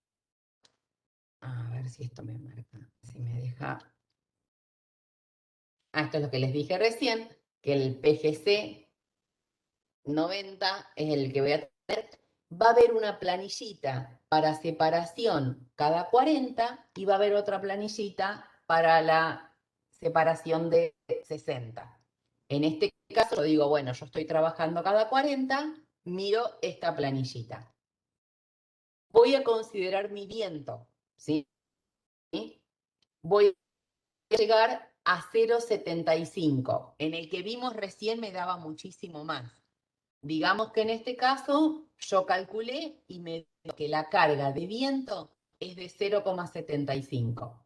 [SPEAKER 1] a ver si esto me marca, si me deja. Esto es lo que les dije recién, que el PGC 90 es el que voy a tener. va a haber una planillita para separación cada 40 y va a haber otra planillita para la separación de 60. En este caso, yo digo, bueno, yo estoy trabajando cada 40, miro esta planillita. Voy a considerar mi viento, ¿sí? Voy a llegar a 0,75. En el que vimos recién me daba muchísimo más. Digamos que en este caso yo calculé y me dio que la carga de viento es de 0,75.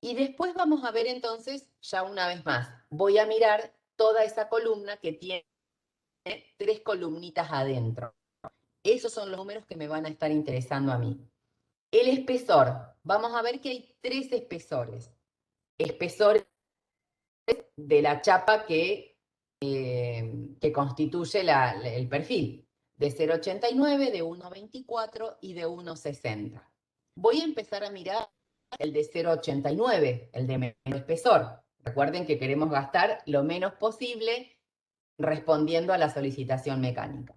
[SPEAKER 1] Y después vamos a ver entonces, ya una vez más, voy a mirar toda esa columna que tiene 3 columnitas adentro. Esos son los números que me van a estar interesando a mí. El espesor, vamos a ver que hay 3 espesores. Espesores de la chapa que constituye el perfil, de 0,89, de 1,24 y de 1,60. Voy a empezar a mirar el de 0,89, el de menor espesor. Recuerden que queremos gastar lo menos posible respondiendo a la solicitación mecánica.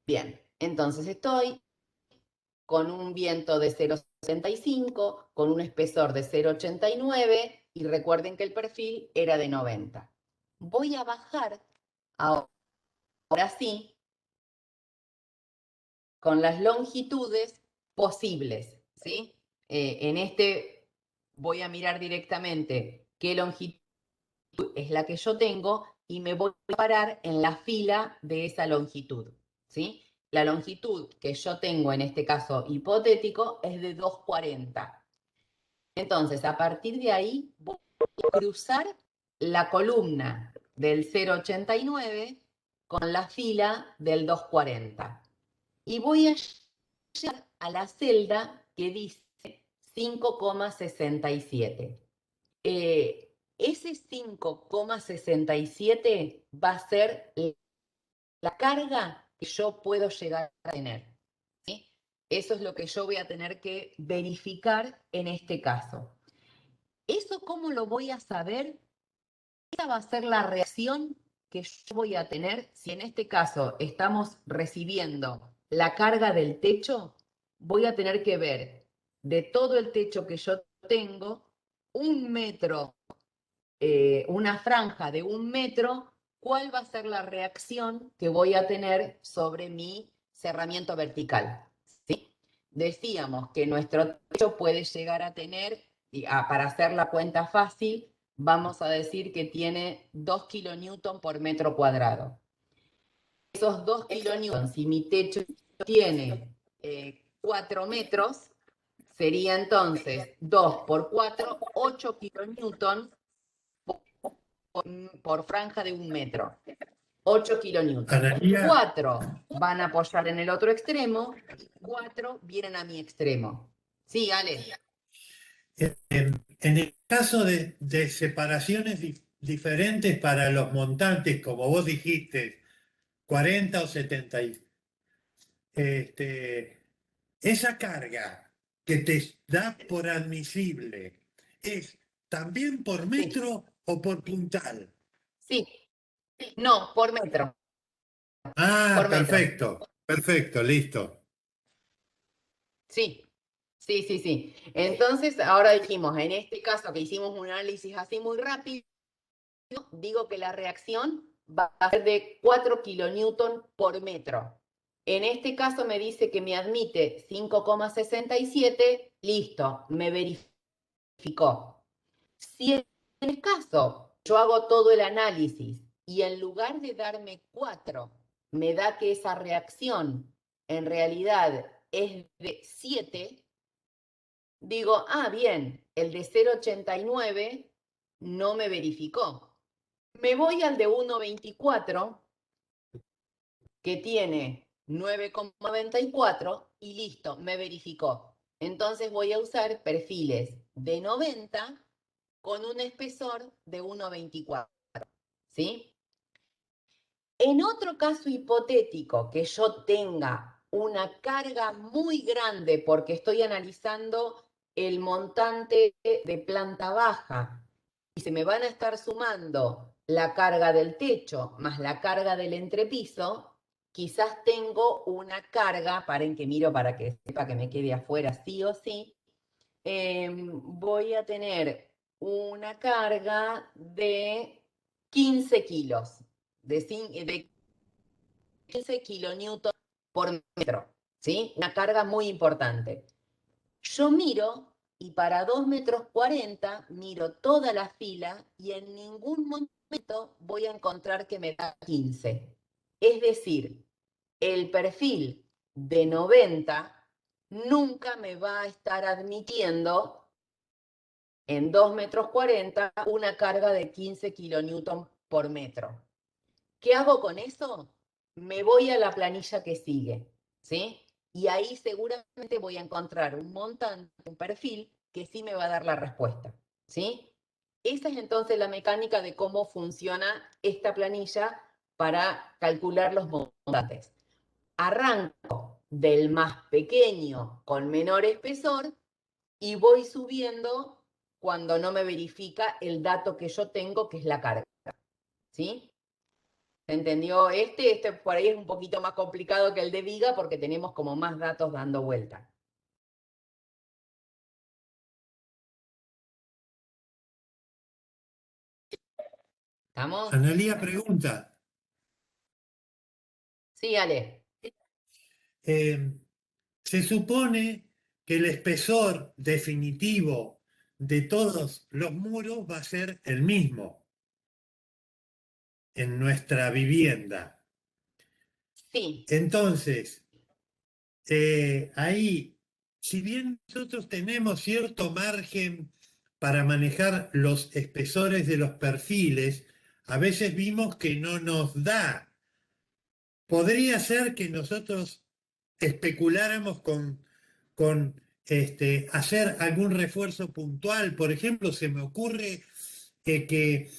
[SPEAKER 1] Bien, entonces estoy con un viento de 0,65, con un espesor de 0,89 y recuerden que el perfil era de 90. Voy a bajar ahora sí con las longitudes posibles, ¿sí? En este voy a mirar directamente qué longitud es la que yo tengo y me voy a parar en la fila de esa longitud, ¿sí? La longitud que yo tengo en este caso hipotético es de 2,40. Entonces, a partir de ahí voy a cruzar la columna del 0,89 con la fila del 2,40. Y voy a llegar a la celda que dice 5,67. Ese 5,67 va a ser la carga que yo puedo llegar a tener, ¿sí? Eso es lo que yo voy a tener que verificar en este caso. ¿Eso cómo lo voy a saber? Esa va a ser la reacción que yo voy a tener si en este caso estamos recibiendo la carga del techo. Voy a tener que ver de todo el techo que yo tengo, 1 metro, una franja de 1 metro, cuál va a ser la reacción que voy a tener sobre mi cerramiento vertical, ¿sí? Decíamos que nuestro techo puede llegar a tener, para hacer la cuenta fácil, vamos a decir que tiene 2 kilonewton por metro cuadrado. Esos 2 kilonewton, si mi techo tiene 4 metros, sería entonces 2 por 4, 8 kilonewton por franja de 1 metro. 8 kilonewton.
[SPEAKER 4] Analía,
[SPEAKER 1] 4 van a apoyar en el otro extremo y 4 vienen a mi extremo. Sí, Ale.
[SPEAKER 4] en el caso de separaciones diferentes para los montantes, como vos dijiste, 40 o 70, esa carga que te da por admisible, ¿es también por metro o por puntal?
[SPEAKER 1] Sí. No, por metro.
[SPEAKER 4] Ah,
[SPEAKER 1] Por metro.
[SPEAKER 4] perfecto, perfecto, listo.
[SPEAKER 1] Sí. Sí, sí, sí. Entonces, ahora dijimos, en este caso que hicimos un análisis así muy rápido, digo que la reacción va a ser de 4 kilonewton por metro. En este caso me dice que me admite 5,67, listo, me verificó. Si en el caso yo hago todo el análisis y en lugar de darme 4, me da que esa reacción en realidad es de 7, digo, bien, el de 0,89 no me verificó. Me voy al de 1,24, que tiene 9,94 y listo, me verificó. Entonces voy a usar perfiles de 90 con un espesor de 1,24, ¿sí? En otro caso hipotético que yo tenga una carga muy grande porque estoy analizando el montante de planta baja y se me van a estar sumando la carga del techo más la carga del entrepiso, quizás tengo una carga, paren que miro para que sepa que me quede afuera sí o sí, voy a tener una carga de 15 kilos, de 15 kilonewton por metro, ¿sí? Una carga muy importante. Yo miro y para 2,40 m miro toda la fila y en ningún momento voy a encontrar que me da 15. Es decir, el perfil de 90 nunca me va a estar admitiendo en 2,40 m una carga de 15 kilonewton por metro. ¿Qué hago con eso? Me voy a la planilla que sigue, ¿sí? Y ahí seguramente voy a encontrar un montante, un perfil que sí me va a dar la respuesta, ¿sí? Esa es entonces la mecánica de cómo funciona esta planilla para calcular los montantes. Arranco del más pequeño con menor espesor y voy subiendo cuando no me verifica el dato que yo tengo, que es la carga, ¿sí? ¿Se entendió? Este por ahí es un poquito más complicado que el de Viga porque tenemos como más datos dando vuelta. ¿Estamos?
[SPEAKER 4] Analía pregunta.
[SPEAKER 1] Sí, Ale.
[SPEAKER 4] Se supone que el espesor definitivo de todos los muros va a ser el mismo en nuestra vivienda.
[SPEAKER 1] Sí.
[SPEAKER 4] Entonces, ahí, si bien nosotros tenemos cierto margen para manejar los espesores de los perfiles, a veces vimos que no nos da. Podría ser que nosotros especuláramos con hacer algún refuerzo puntual. Por ejemplo, se me ocurre que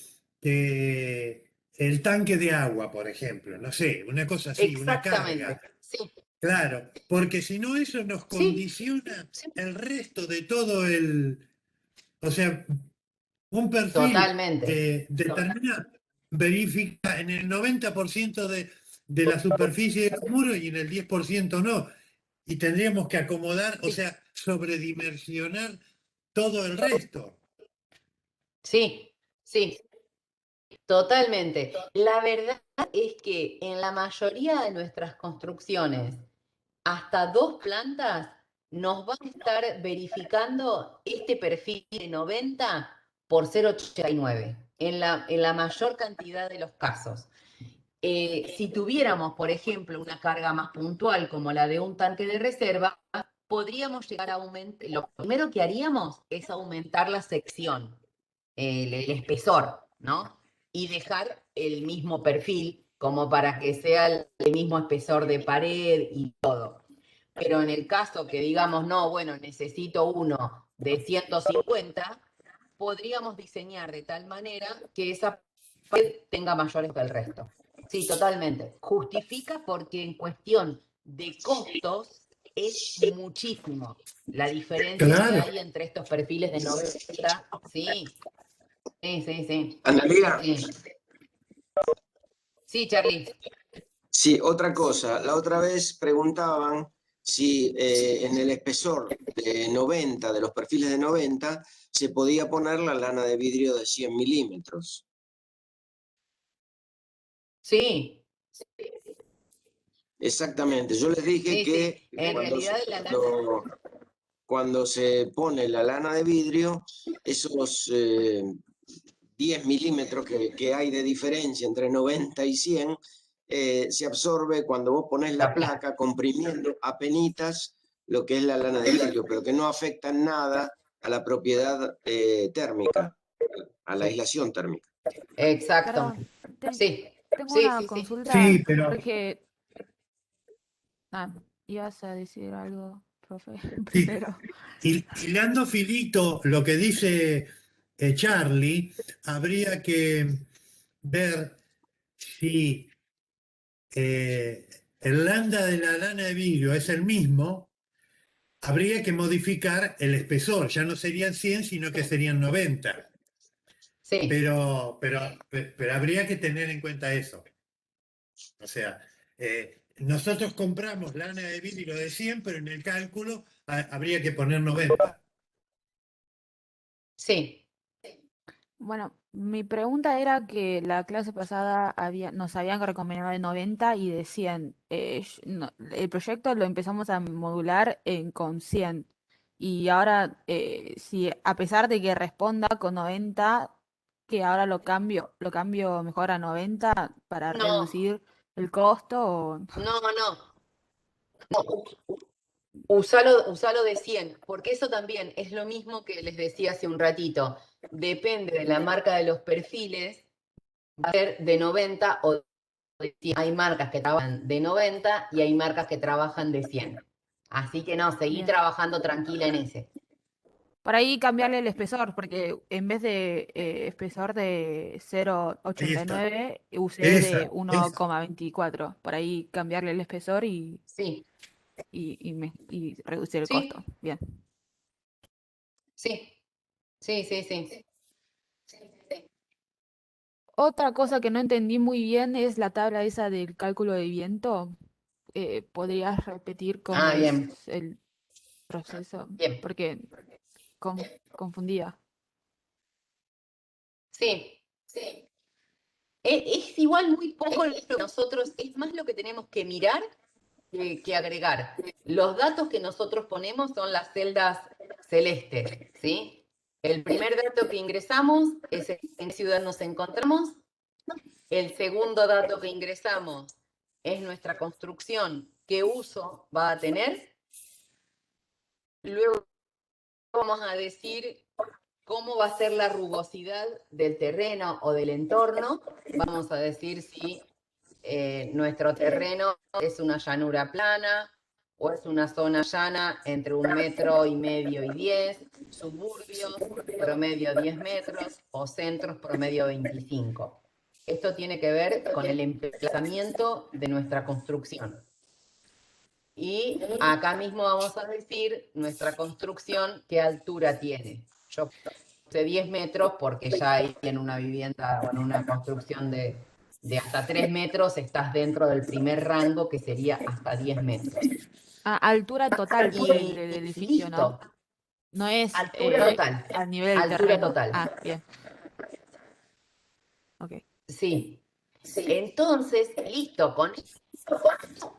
[SPEAKER 4] el tanque de agua, por ejemplo, no sé, una cosa así, una
[SPEAKER 1] Exactamente.
[SPEAKER 4] carga.
[SPEAKER 1] Sí.
[SPEAKER 4] Claro, porque si no eso nos
[SPEAKER 1] Sí.
[SPEAKER 4] condiciona el resto de todo o sea, un perfil
[SPEAKER 1] Totalmente.
[SPEAKER 4] determina, verifica en el 90% de la superficie de los muros y en el 10% no. Y tendríamos que acomodar, o
[SPEAKER 1] Sí.
[SPEAKER 4] sea, sobredimensionar todo el resto.
[SPEAKER 1] Sí. Sí. Totalmente. La verdad es que en la mayoría de nuestras construcciones, hasta 2 plantas, nos va a estar verificando este perfil de 90 por 0,89 en la mayor cantidad de los casos. Si tuviéramos, por ejemplo, una carga más puntual como la de un tanque de reserva, podríamos llegar a aumentar. Lo primero que haríamos es aumentar la sección, el espesor, ¿no? Y dejar el mismo perfil como para que sea el mismo espesor de pared y todo. Pero en el caso que digamos, no, bueno, necesito uno de 150, podríamos diseñar de tal manera que esa pared tenga mayores que el resto. Sí, totalmente. Justifica porque en cuestión de costos es muchísimo la diferencia que
[SPEAKER 4] Claro.
[SPEAKER 1] hay entre estos perfiles de 90. Sí, sí.
[SPEAKER 7] Analía,
[SPEAKER 1] Sí, sí, Charlie.
[SPEAKER 7] sí, otra cosa. La otra vez preguntaban si en el espesor de 90, de los perfiles de 90, se podía poner la lana de vidrio de 100 milímetros.
[SPEAKER 1] Sí,
[SPEAKER 7] Exactamente. Yo les dije
[SPEAKER 1] sí,
[SPEAKER 7] que
[SPEAKER 1] sí. En realidad la lana.
[SPEAKER 7] cuando se pone la lana de vidrio, esos 10 milímetros que hay de diferencia entre 90 y 100, se absorbe cuando vos pones la placa comprimiendo apenitas lo que es la lana de vidrio, pero que no afecta en nada a la propiedad térmica, a la aislación térmica.
[SPEAKER 1] Exacto.
[SPEAKER 8] Perdón,
[SPEAKER 1] Sí,
[SPEAKER 8] tengo
[SPEAKER 1] sí,
[SPEAKER 8] una
[SPEAKER 1] sí, sí.
[SPEAKER 8] consulta
[SPEAKER 4] Sí, pero
[SPEAKER 8] porque... Ah, ibas a decir algo, profe,
[SPEAKER 4] sí,
[SPEAKER 8] primero.
[SPEAKER 4] hilando filito lo que dice Charlie, habría que ver si el lambda de la lana de vidrio es el mismo, habría que modificar el espesor. Ya no serían 100, sino que serían 90.
[SPEAKER 1] Sí,
[SPEAKER 4] Pero habría que tener en cuenta eso. O sea, Nosotros compramos lana de vidrio de 100, pero en el cálculo habría que poner 90.
[SPEAKER 1] Sí,
[SPEAKER 8] Bueno, mi pregunta era que la clase pasada nos habían recomendado de 90 y de 100. El proyecto lo empezamos a modular con 100. Y ahora, si a pesar de que responda con 90, que ahora lo cambio mejor a 90 para
[SPEAKER 1] no,
[SPEAKER 8] reducir el costo.
[SPEAKER 1] no. Usalo de 100, porque eso también es lo mismo que les decía hace un ratito. Depende de la marca de los perfiles, va a ser de 90 o de 100. Hay marcas que trabajan de 90 y hay marcas que trabajan de 100. Así que no, seguí
[SPEAKER 8] Bien.
[SPEAKER 1] trabajando tranquila en ese.
[SPEAKER 8] Por ahí cambiarle el espesor, porque en vez de espesor de
[SPEAKER 4] Ahí está.
[SPEAKER 8] 0,89 usé de
[SPEAKER 4] Esa.
[SPEAKER 8] 1,24. Por ahí cambiarle el espesor
[SPEAKER 1] Sí,
[SPEAKER 8] y reducir el
[SPEAKER 1] sí,
[SPEAKER 8] costo. Bien.
[SPEAKER 1] sí, sí.
[SPEAKER 8] Otra cosa que no entendí muy bien es la tabla esa del cálculo de viento. ¿Podrías repetir cómo
[SPEAKER 1] Ah, bien,
[SPEAKER 8] es el proceso?
[SPEAKER 1] bien.
[SPEAKER 8] Porque confundía.
[SPEAKER 1] Sí. Es igual muy poco lo que nosotros, es más lo que tenemos que mirar que agregar. Los datos que nosotros ponemos son las celdas celestes, ¿sí? El primer dato que ingresamos es en qué ciudad nos encontramos. El segundo dato que ingresamos es nuestra construcción, qué uso va a tener. Luego vamos a decir cómo va a ser la rugosidad del terreno o del entorno. Vamos a decir si nuestro terreno es una llanura plana o es una zona llana entre 1,5 metros y 10, suburbios promedio 10 metros o centros promedio 25. Esto tiene que ver con el emplazamiento de nuestra construcción. Y acá mismo vamos a decir nuestra construcción qué altura tiene. Yo puse 10 metros porque ya ahí en una vivienda o en una construcción de hasta 3 metros estás dentro del primer rango que sería hasta 10 metros.
[SPEAKER 8] Altura total
[SPEAKER 1] Y
[SPEAKER 8] del edificio, ¿no?
[SPEAKER 1] listo,
[SPEAKER 8] No es
[SPEAKER 1] altura total.
[SPEAKER 8] a nivel del
[SPEAKER 1] Altura
[SPEAKER 8] terreno.
[SPEAKER 1] total.
[SPEAKER 8] Ah, bien. Ok.
[SPEAKER 1] Sí. Entonces, listo, con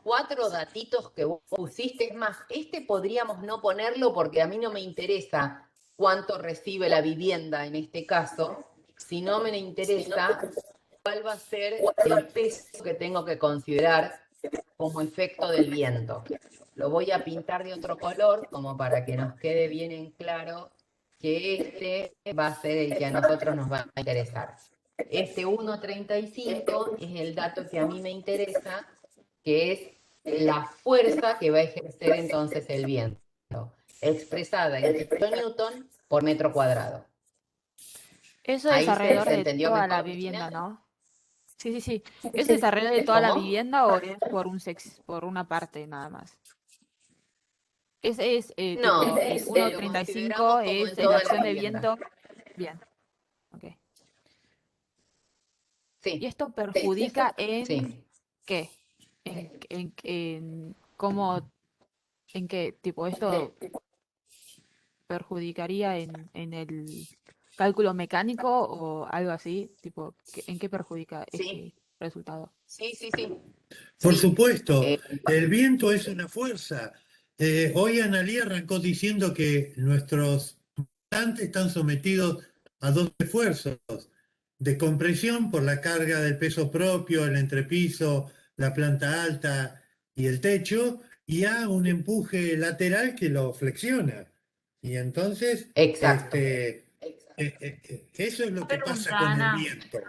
[SPEAKER 1] 4 datitos que vos pusiste, es más, este podríamos no ponerlo porque a mí no me interesa cuánto recibe la vivienda en este caso, sino me interesa cuál va a ser el peso que tengo que considerar como efecto del viento. Lo voy a pintar de otro color como para que nos quede bien en claro que este va a ser el que a nosotros nos va a interesar. Este 1,35 es el dato que a mí me interesa, que es la fuerza que va a ejercer entonces el viento, expresada en kilonewton por metro cuadrado.
[SPEAKER 8] Eso
[SPEAKER 1] Ahí
[SPEAKER 8] es alrededor
[SPEAKER 1] se
[SPEAKER 8] de
[SPEAKER 1] entendió
[SPEAKER 8] toda
[SPEAKER 1] mejor,
[SPEAKER 8] la
[SPEAKER 1] Cristina.
[SPEAKER 8] vivienda, ¿no? Sí. ¿Eso es alrededor de toda la
[SPEAKER 1] ¿Cómo?
[SPEAKER 8] vivienda o es por una parte nada más? Ese es,
[SPEAKER 1] No,
[SPEAKER 8] tipo, el
[SPEAKER 1] lo
[SPEAKER 8] 1,35
[SPEAKER 1] consideramos como en
[SPEAKER 8] es la
[SPEAKER 1] toda la
[SPEAKER 8] acción de
[SPEAKER 1] vivienda.
[SPEAKER 8] viento. Bien, ok. ¿Y
[SPEAKER 1] Sí,
[SPEAKER 8] esto perjudica en
[SPEAKER 1] sí.
[SPEAKER 8] qué? ¿Cómo, en qué, tipo, esto perjudicaría en el cálculo mecánico o algo así? Tipo, ¿en qué perjudica
[SPEAKER 1] Sí,
[SPEAKER 8] este resultado?
[SPEAKER 1] sí.
[SPEAKER 4] Por
[SPEAKER 1] Sí.
[SPEAKER 4] supuesto, el viento es una fuerza. Hoy Analía arrancó diciendo que nuestros montantes están sometidos a dos esfuerzos, de compresión por la carga del peso propio, el entrepiso, la planta alta y el techo, y a un empuje lateral que lo flexiona. Y entonces,
[SPEAKER 1] Exacto.
[SPEAKER 4] eso es lo que pasa
[SPEAKER 5] Pregunta,
[SPEAKER 4] con el
[SPEAKER 5] Ana.
[SPEAKER 4] viento.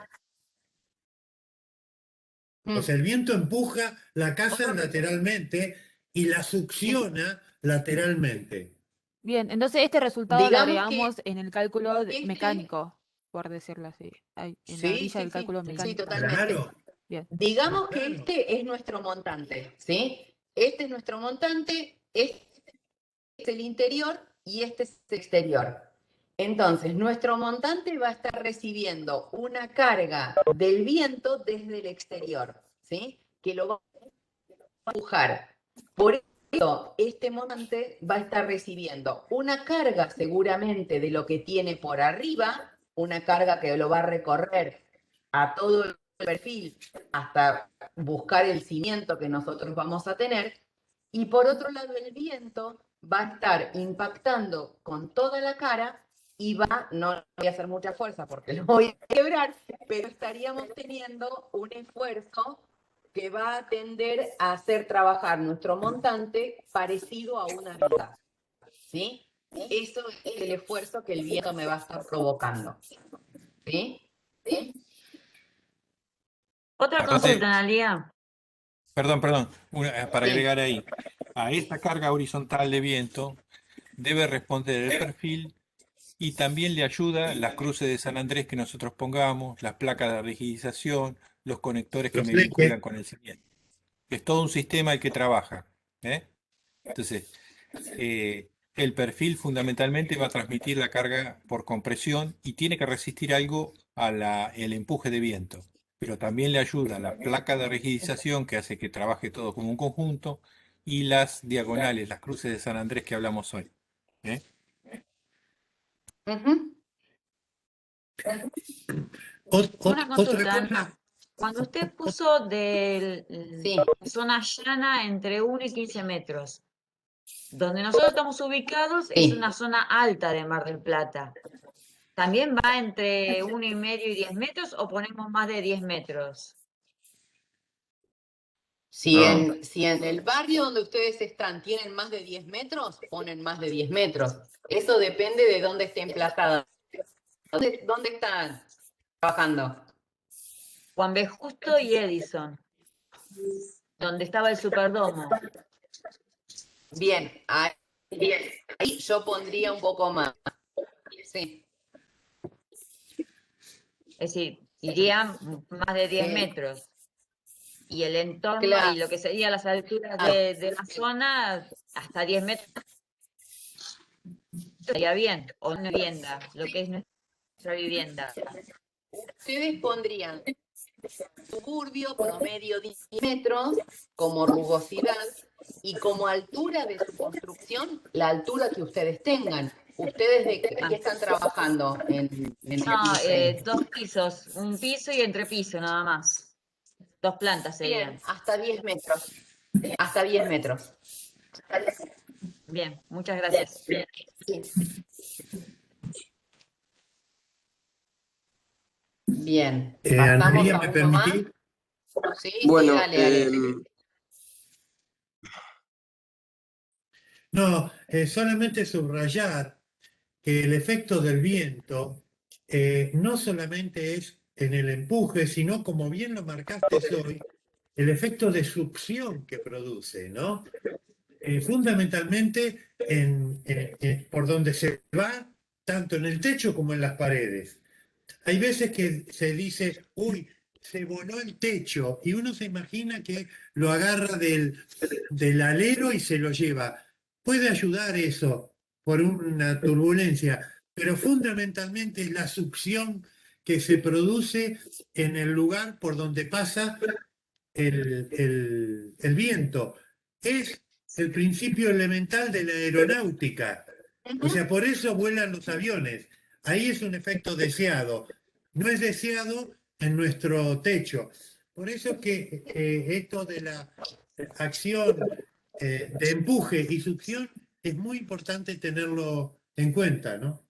[SPEAKER 4] O sea, el viento empuja la casa lateralmente y la succiona lateralmente.
[SPEAKER 8] Bien, entonces este resultado lo
[SPEAKER 1] Digamos que
[SPEAKER 8] agregamos en el cálculo
[SPEAKER 1] este,
[SPEAKER 8] mecánico, por decirlo así, ahí, en la grilla del cálculo
[SPEAKER 1] sí,
[SPEAKER 8] mecánico.
[SPEAKER 1] totalmente.
[SPEAKER 4] Claro,
[SPEAKER 8] Bien.
[SPEAKER 1] Digamos que
[SPEAKER 4] claro.
[SPEAKER 1] este es nuestro montante, ¿sí? Este es nuestro montante, este es el interior y este es el exterior. Entonces, nuestro montante va a estar recibiendo una carga del viento desde el exterior, ¿sí? Que lo va empujar. Por eso, este montante va a estar recibiendo una carga seguramente de lo que tiene por arriba, una carga que lo va a recorrer a todo el perfil hasta buscar el cimiento que nosotros vamos a tener. Y por otro lado, el viento va a estar impactando con toda la cara y no voy a hacer mucha fuerza porque lo voy a quebrar, pero estaríamos teniendo un esfuerzo que va a tender a hacer trabajar nuestro montante parecido a una viga, ¿sí? Eso es el esfuerzo que el viento me va a estar provocando, ¿sí?
[SPEAKER 5] Otra
[SPEAKER 3] Aparte,
[SPEAKER 5] consulta, Analia.
[SPEAKER 3] perdón, para
[SPEAKER 1] Sí.
[SPEAKER 3] agregar ahí, a esta carga horizontal de viento debe responder el perfil y también le ayuda las cruces de San Andrés que nosotros pongamos, las placas de rigidización, los conectores que
[SPEAKER 4] Los
[SPEAKER 3] me
[SPEAKER 4] fleques.
[SPEAKER 3] vinculan con el cimiento. Es todo un sistema el que trabaja, ¿eh? Entonces, el perfil fundamentalmente va a transmitir la carga por compresión y tiene que resistir algo el empuje de viento. Pero también le ayuda la placa de rigidización que hace que trabaje todo como un conjunto y las diagonales, las cruces de San Andrés que hablamos hoy, ¿eh?
[SPEAKER 1] Uh-huh.
[SPEAKER 5] Una
[SPEAKER 4] Otra
[SPEAKER 5] consulta,
[SPEAKER 4] cosa,
[SPEAKER 5] Ana. Cuando usted puso de
[SPEAKER 1] Sí.
[SPEAKER 5] zona llana entre 1 y 15 metros, donde nosotros estamos ubicados es
[SPEAKER 1] Sí.
[SPEAKER 5] una zona alta de Mar del Plata. ¿También va entre 1,5 y 10 metros o ponemos más de 10 metros?
[SPEAKER 1] Si en el barrio donde ustedes están tienen más de 10 metros, ponen más de 10 metros. Eso depende de dónde esté emplazada. ¿Dónde están trabajando?
[SPEAKER 5] Juan B. Justo y Edison, donde estaba el Superdomo.
[SPEAKER 1] Bien, ahí yo pondría un poco más. Sí.
[SPEAKER 5] Es decir, irían más de 10
[SPEAKER 1] Sí.
[SPEAKER 5] metros. Y el entorno
[SPEAKER 1] Claro.
[SPEAKER 5] y lo que serían las alturas de la zona, hasta 10 metros. Estaría bien, o una vivienda, lo que es nuestra vivienda.
[SPEAKER 1] Ustedes pondrían suburbio promedio 10 metros como rugosidad y como altura de su construcción, la altura que ustedes tengan. ¿Ustedes de qué están trabajando en el
[SPEAKER 5] No,
[SPEAKER 1] diseño?
[SPEAKER 5] 2 pisos, un piso y entrepiso nada más. 2 plantas serían.
[SPEAKER 1] Bien, hasta 10 metros. Hasta 10 metros.
[SPEAKER 5] Bien, muchas gracias.
[SPEAKER 1] Bien.
[SPEAKER 4] Ana
[SPEAKER 1] ¿Pasamos
[SPEAKER 4] María,
[SPEAKER 1] a
[SPEAKER 4] ¿me
[SPEAKER 1] uno más?
[SPEAKER 4] permitís?
[SPEAKER 1] Sí,
[SPEAKER 7] Bueno,
[SPEAKER 1] dale.
[SPEAKER 4] No, solamente subrayar que el efecto del viento no solamente es en el empuje, sino como bien lo marcaste hoy, el efecto de succión que produce, ¿no? Fundamentalmente por donde se va, tanto en el techo como en las paredes. Hay veces que se dice, uy, se voló el techo, y uno se imagina que lo agarra del alero y se lo lleva. Puede ayudar eso por una turbulencia, pero fundamentalmente es la succión que se produce en el lugar por donde pasa el viento. Es el principio elemental de la aeronáutica. O sea, por eso vuelan los aviones. Ahí es un efecto deseado. No es deseado en nuestro techo. Por eso que esto de la acción de empuje y succión es muy importante tenerlo en cuenta, ¿no?